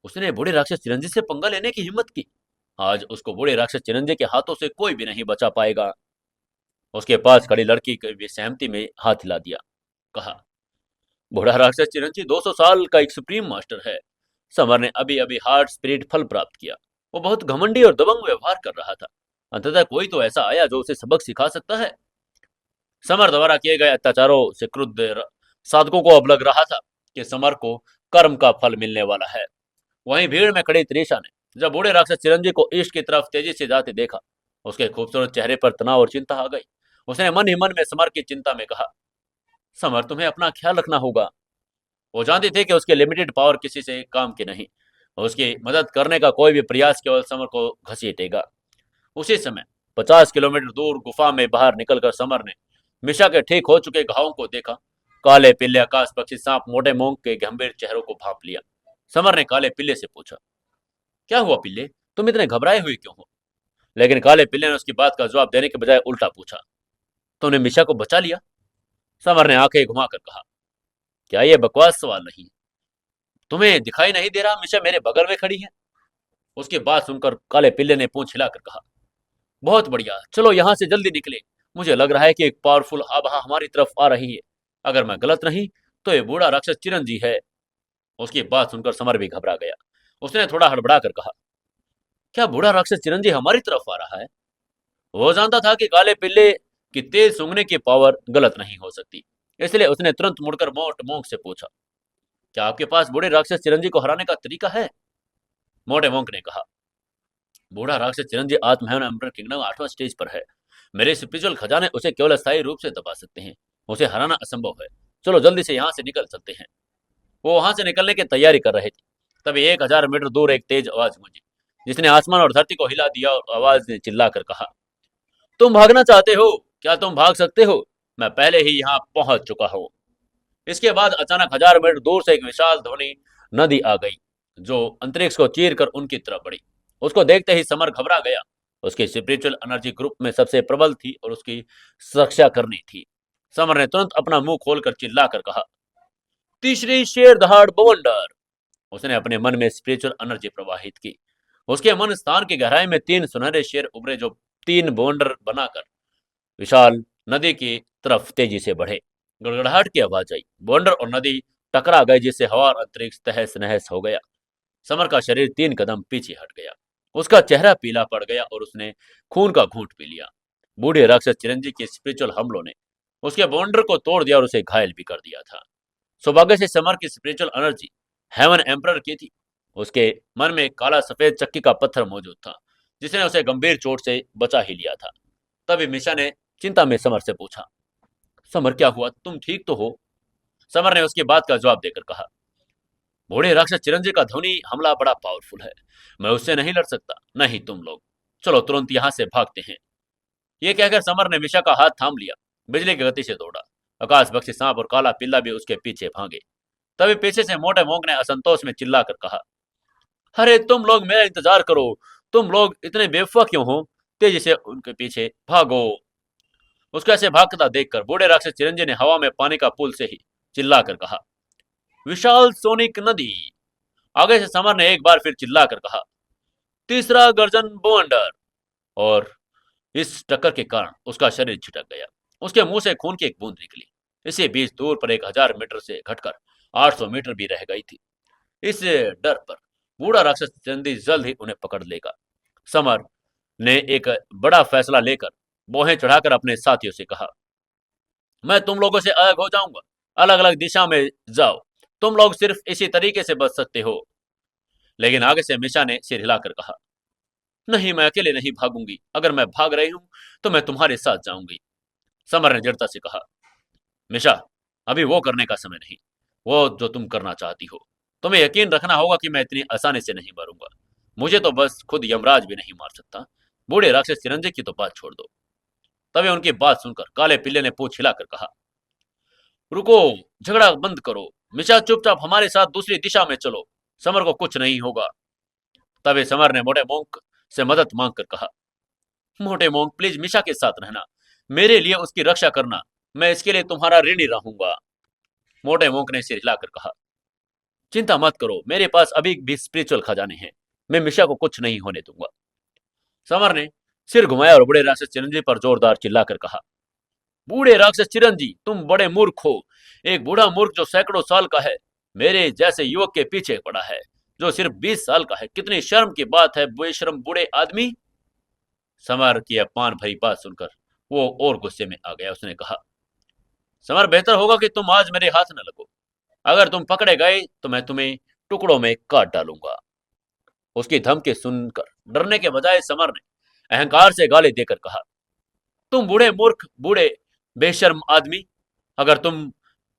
उसने बूढ़े राक्षस चिरंजी से पंगा लेने की हिम्मत की। आज उसको बूढ़े राक्षस चिरंजी के हाथों से कोई भी नहीं बचा पाएगा। उसके पास खड़ी लड़की की भी सहमति में हाथ हिला दिया। कहा, बूढ़ा राक्षस चिरंजी 200 साल का एक सुप्रीम मास्टर है। समर ने अभी अभी हार्ट स्पिरिट फल प्राप्त किया। वो बहुत घमंडी और दबंग व्यवहार कर रहा था। अंततः कोई तो ऐसा आया जो उसे सबक सिखा सकता है। समर द्वारा किए गए अत्याचारों से क्रुद्ध साधकों को अब लग रहा था कि समर को कर्म का फल मिलने वाला है। वहीं भीड़ में खड़ी त्रिशा ने जब बूढ़े राक्षस चिरंजी को ईस्ट की तरफ तेजी से जाते देखा, उसके खूबसूरत चेहरे पर तनाव और चिंता आ गई। उसने मन ही मन में समर की चिंता में कहा, समर, तुम्हें अपना ख्याल रखना होगा। वो जानती थी कि उसके लिमिटेड पावर किसी से काम की नहीं। उसकी मदद करने का कोई भी प्रयास केवल समर को घसीटेगा। उसी समय 50 किलोमीटर दूर गुफा में बाहर निकलकर समर ने मिशा के ठीक हो चुके घावों को देखा। काले पिल्ले आकाश पक्षी सांप मोटे मोंग के गंभीर चेहरों को भांप लिया। समर ने काले पिल्ले से पूछा, क्या हुआ पिल्ले, तुम इतने घबराए हुए क्यों हो? लेकिन काले पिल्ले ने उसकी बात का जवाब देने के बजाय उल्टा पूछा, तुमने मिशा को बचा लिया? समर ने आंखें घुमाकर कहा, क्या ये बकवास सवाल नहीं? तुम्हें दिखाई नहीं दे रहा मिशा मेरे बगल में खड़ी है? उसकी बात सुनकर काले पिल्ले ने पूंछ हिलाकर कहा, बहुत बढ़िया, चलो यहाँ से जल्दी निकले। मुझे लग रहा है कि एक पावरफुल आबहा हमारी तरफ आ रही है। अगर मैं गलत नहीं तो ये बूढ़ा राक्षस चिरंजी है। उसकी बात सुनकर समर भी घबरा गया। उसने थोड़ा हड़बड़ा कर कहा, क्या बूढ़ा राक्षस चिरंजी हमारी तरफ आ रहा है? वो जानता था कि काले पिल्ले की तेज सूंघने की पावर गलत नहीं हो सकती। इसलिए उसने तुरंत मुड़कर मोट मोंक से पूछा, क्या आपके पास बूढ़े राक्षस चिरंजी को हराने का तरीका है? मोटे मोंक ने कहा, बूढ़ा राक्षस चिरंजी आत्महन एम्पर किंगडम 8वां स्टेज पर है। मेरे स्पिरिचुअल खजाने उसे केवल अस्थायी रूप से दबा सकते हैं। उसे हराना असंभव है। चलो जल्दी से यहाँ से निकल चलते हैं। वो वहां से निकलने की तैयारी कर रहे थे, तभी 1000 मीटर दूर एक तेज आवाज गूंजी, जिसने आसमान और धरती को हिला दिया। और आवाज ने चिल्लाकर कहा, तुम भागना चाहते हो? क्या तुम भाग सकते हो? मैं पहले ही यहाँ पहुंच चुका हूँ। इसके बाद अचानक 1000 मीटर दूर से एक विशाल ध्वनि नदी आ गई, जो अंतरिक्ष को चीर कर उनकी तरफ बढ़ी। उसको देखते ही समर घबरा गया। उसकी स्पिरिचुअल एनर्जी ग्रुप में सबसे प्रबल थी और उसकी सुरक्षा करनी थी। समर ने तुरंत अपना मुंह खोलकर चिल्लाकर कहा, तीसरी शेर दहाड़ बवंडर। उसने अपने मन में स्पिरिचुअल एनर्जी प्रवाहित की। उसके मन स्थान की गहराई में 3 सुनहरे शेर उभरे, जो 3 बवंडर बनाकर विशाल नदी की तरफ तेजी से बढ़े। गड़गड़ाहट की आवाज आई। बवंडर और नदी टकरा गए, जिससे हवा और अंतरिक्ष तहस नहस हो गया। समर का शरीर 3 कदम पीछे हट गया। उसका चेहरा पीला पड़ गया और उसने खून का घूंट पी लिया। बूढ़े राक्षस चिरंजी के स्पिरिचुअल हमलों ने उसके बॉन्डर को तोड़ दिया और उसे घायल भी कर दिया था। सौभाग्य से समर की स्पिरिचुअल एनर्जी हेवन एम्परर की थी। उसके मन में काला सफेद चक्की का पत्थर मौजूद था, जिसने उसे गंभीर चोट से बचा ही लिया था। तभी मिशा ने चिंता में समर से पूछा, समर क्या हुआ, तुम ठीक तो हो? समर ने उसकी बात का जवाब देकर कहा, बूढ़े राक्षस चिरंजी का ध्वनि हमला बड़ा पावरफुल है। मैं उससे नहीं लड़ सकता, नहीं तुम लोग। चलो तुरंत यहाँ से भागते हैं। ये कहकर समर ने मिशा का हाथ थाम लिया। बिजली की गति से दौड़ा। आकाश बख्शी सांप और काला पिल्ला भी उसके पीछे भागे। तभी पीछे से मोटे मोंग ने असंतोष में चिल्लाकर कहा, अरे तुम लोग मेरा इंतजार करो। तुम लोग इतने बेवफा क्यों हो? तेजी से उनके पीछे भागो। उसको ऐसे भागता देखकर बूढ़े राक्षस चिरंजी ने हवा में पानी का पुल से ही चिल्लाकर कहा, विशाल सोनिक नदी। आगे से समर ने एक बार फिर चिल्लाकर कहा, तीसरा गर्जन बवंडर। और इस टक्कर के कारण उसका शरीर छिटक गया। उसके मुंह से खून की एक बूंद निकली। इसी बीच दूर पर 1000 मीटर से घटकर 800 मीटर भी रह गई थी। इस डर पर बूढ़ा राक्षस चंदी जल्द ही उन्हें पकड़ लेगा। समर ने एक बड़ा फैसला लेकर बोहें चढ़ाकर अपने साथियों से कहा, मैं तुम लोगों से अलग हो जाऊंगा। अलग अलग दिशा में जाओ। तुम लोग सिर्फ इसी तरीके से बच सकते हो। लेकिन आगे से मिशा ने सिर हिलाकर कहा, नहीं, मैं अकेले नहीं भागूंगी। अगर मैं भाग रही हूं तो मैं तुम्हारे साथ जाऊंगी। समर ने दृढ़ता से कहा, मिशा, अभी वो करने का समय नहीं, वो जो तुम करना चाहती हो। तुम्हें यकीन रखना होगा कि मैं इतनी आसानी से नहीं मरूंगा। मुझे तो बस खुद यमराज भी नहीं मार सकता। बूढ़े राक्षस चिरंजी की तो बात छोड़ दो। तभी उनकी बात सुनकर काले पिल्ले ने पूंछ हिलाकर कहा, रुको, झगड़ा बंद करो। मिशा, चुपचाप हमारे साथ दूसरी दिशा में चलो। समर को कुछ नहीं होगा। तभी समर ने मोटे मोंक से मदद मांगकर कहा, मोटे मोंग, प्लीज मिशा के साथ रहना, मेरे लिए उसकी रक्षा करना, मैं इसके लिए तुम्हारा ऋणी रहूंगा। मोटे मोंग ने सिर हिलाकर कहा, चिंता मत करो, मेरे पास अभी भी स्पिरिचुअल खजाने हैं, मैं मिशा को कुछ नहीं होने दूंगा। समर ने सिर घुमाया और बूढ़े राक्षस चिरंजीवी पर जोरदार चिल्लाकर कहा, बूढ़े राक्षस चिरंजी, तुम बड़े मूर्ख हो। एक बूढ़ा मूर्ख जो सैकड़ों साल का है, मेरे जैसे युवक के पीछे पड़ा है जो सिर्फ 20 साल का है। कितनी शर्म की बात है, बेशर्म बूढ़े आदमी। समर की अपमान भरी बात सुनकर वो और गुस्से में आ गया। उसने कहा, समर, बेहतर होगा कि तुम आज मेरे हाथ न लगो। अगर तुम पकड़े गए तो मैं तुम्हें टुकड़ों में काट डालूंगा। उसकी धमकी सुनकर डरने के बजाय समर ने अहंकार से गाली देकर कहा, तुम बूढ़े मूर्ख, बूढ़े बेशर्म आदमी, अगर तुम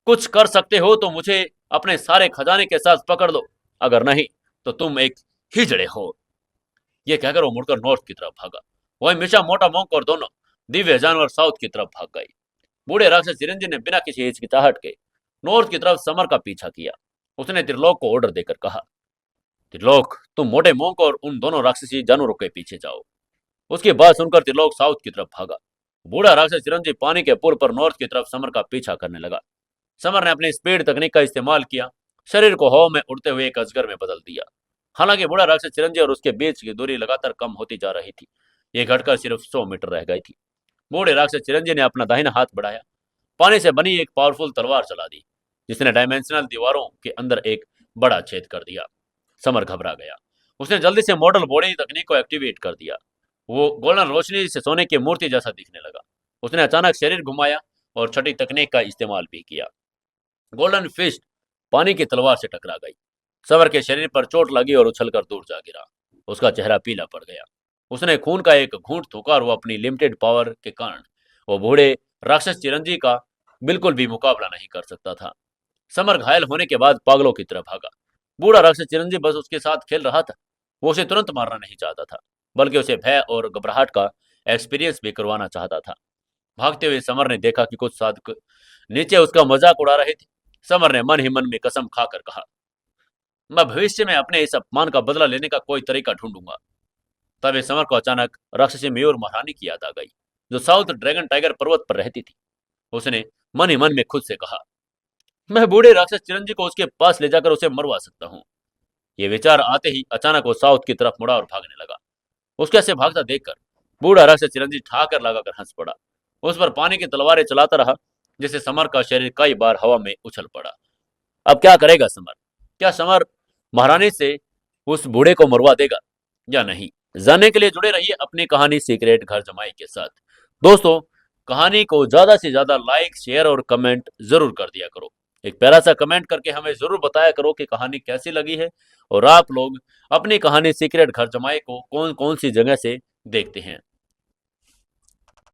कुछ कर सकते हो तो मुझे अपने सारे खजाने के साथ पकड़ लो, अगर नहीं तो तुम एक हिजड़े हो। ये कहकर वो मुड़कर नॉर्थ की तरफ भागा। वही मिशा, मोटा मोंक और दोनों दिव्य जानवर साउथ की तरफ भाग गए। बूढ़े राक्षस चिरंजीव ने बिना किसी हिचकिचाहट के नॉर्थ की तरफ समर का पीछा किया। उसने त्रिलोक को ऑर्डर देकर कहा, त्रिलोक, तुम मोटे मोंक और उन दोनों राक्षसी जानवरों के पीछे जाओ। उसकी बात सुनकर त्रिलोक साउथ की तरफ भागा। बूढ़ा राक्षस चिरंजीव पानी के पुल पर नॉर्थ की तरफ समर का पीछा करने लगा। समर ने अपनी स्पीड तकनीक का इस्तेमाल किया, शरीर को हवा में उड़ते हुए एक अजगर में बदल दिया। हालांकि बूढ़ा राक्षस चिरंजीव और उसके बीच की दूरी लगातार कम होती जा रही थी। ये घटकर सिर्फ 100 मीटर रह गई थी। बूढ़े राक्षस चिरंजीव ने अपना दाहिना हाथ बढ़ाया, पानी से बनी एक पावरफुल तलवार चला दी, जिसने डायमेंशनल दीवारों के अंदर एक बड़ा छेद कर दिया। समर घबरा गया। उसने जल्दी से मॉडल बॉडी तकनीक को एक्टिवेट कर दिया। वो गोल्डन रोशनी से सोने की मूर्ति जैसा दिखने लगा। उसने अचानक शरीर घुमाया और छठी तकनीक का इस्तेमाल भी किया। गोल्डन फिस्ट पानी की तलवार से टकरा गई। समर के शरीर पर चोट लगी और उछलकर दूर जा गिरा। उसका चेहरा पीला पड़ गया। उसने खून का एक घूंट थूका और वो अपनी लिमिटेड पावर के कारण वो बूढ़े राक्षस चिरंजी का बिल्कुल भी मुकाबला नहीं कर सकता था। समर घायल होने के बाद पागलों की तरफ भागा। बूढ़ा राक्षस चिरंजी बस उसके साथ खेल रहा था। वो उसे तुरंत मारना नहीं चाहता था, बल्कि उसे भय और घबराहट का एक्सपीरियंस भी करवाना चाहता था। भागते हुए समर ने देखा कि कुछ साधक नीचे उसका मजाक उड़ा रहे थे। समर ने मन ही मन में कसम खाकर कहा, मैं भविष्य में अपने इस अपमान का बदला लेने का कोई तरीका ढूंढूंगा। तभी समर को अचानक राक्षसी मयूर महारानी की याद आ गई, जो साउथ ड्रैगन टाइगर पर्वत पर रहती थी। उसने मन ही मन में खुद से कहा, मैं बूढ़े राक्षस चिरंजी को उसके पास ले जाकर उसे मरवा सकता हूँ। ये विचार आते ही अचानक वो साउथ की तरफ मुड़ा और भागने लगा। उसके ऐसे भागता देखकर बूढ़ा राक्षस चिरंजी ठाकर लगाकर हंस पड़ा। उस पर पानी की तलवारें चलाता रहा, जिससे समर का शरीर कई बार हवा में उछल पड़ा। अब क्या करेगा समर? क्या समर महारानी से उस बूढ़े को मरवा देगा या नहीं? जानने के लिए जुड़े रहिए अपनी कहानी सीक्रेट घर जमाई के साथ। दोस्तों, कहानी को ज्यादा से ज्यादा लाइक, शेयर और कमेंट जरूर कर दिया करो। एक प्यारा सा कमेंट करके हमें जरूर बताया करो कि कहानी कैसी लगी है और आप लोग अपनी कहानी सीक्रेट घर जमाई को कौन कौन सी जगह से देखते हैं।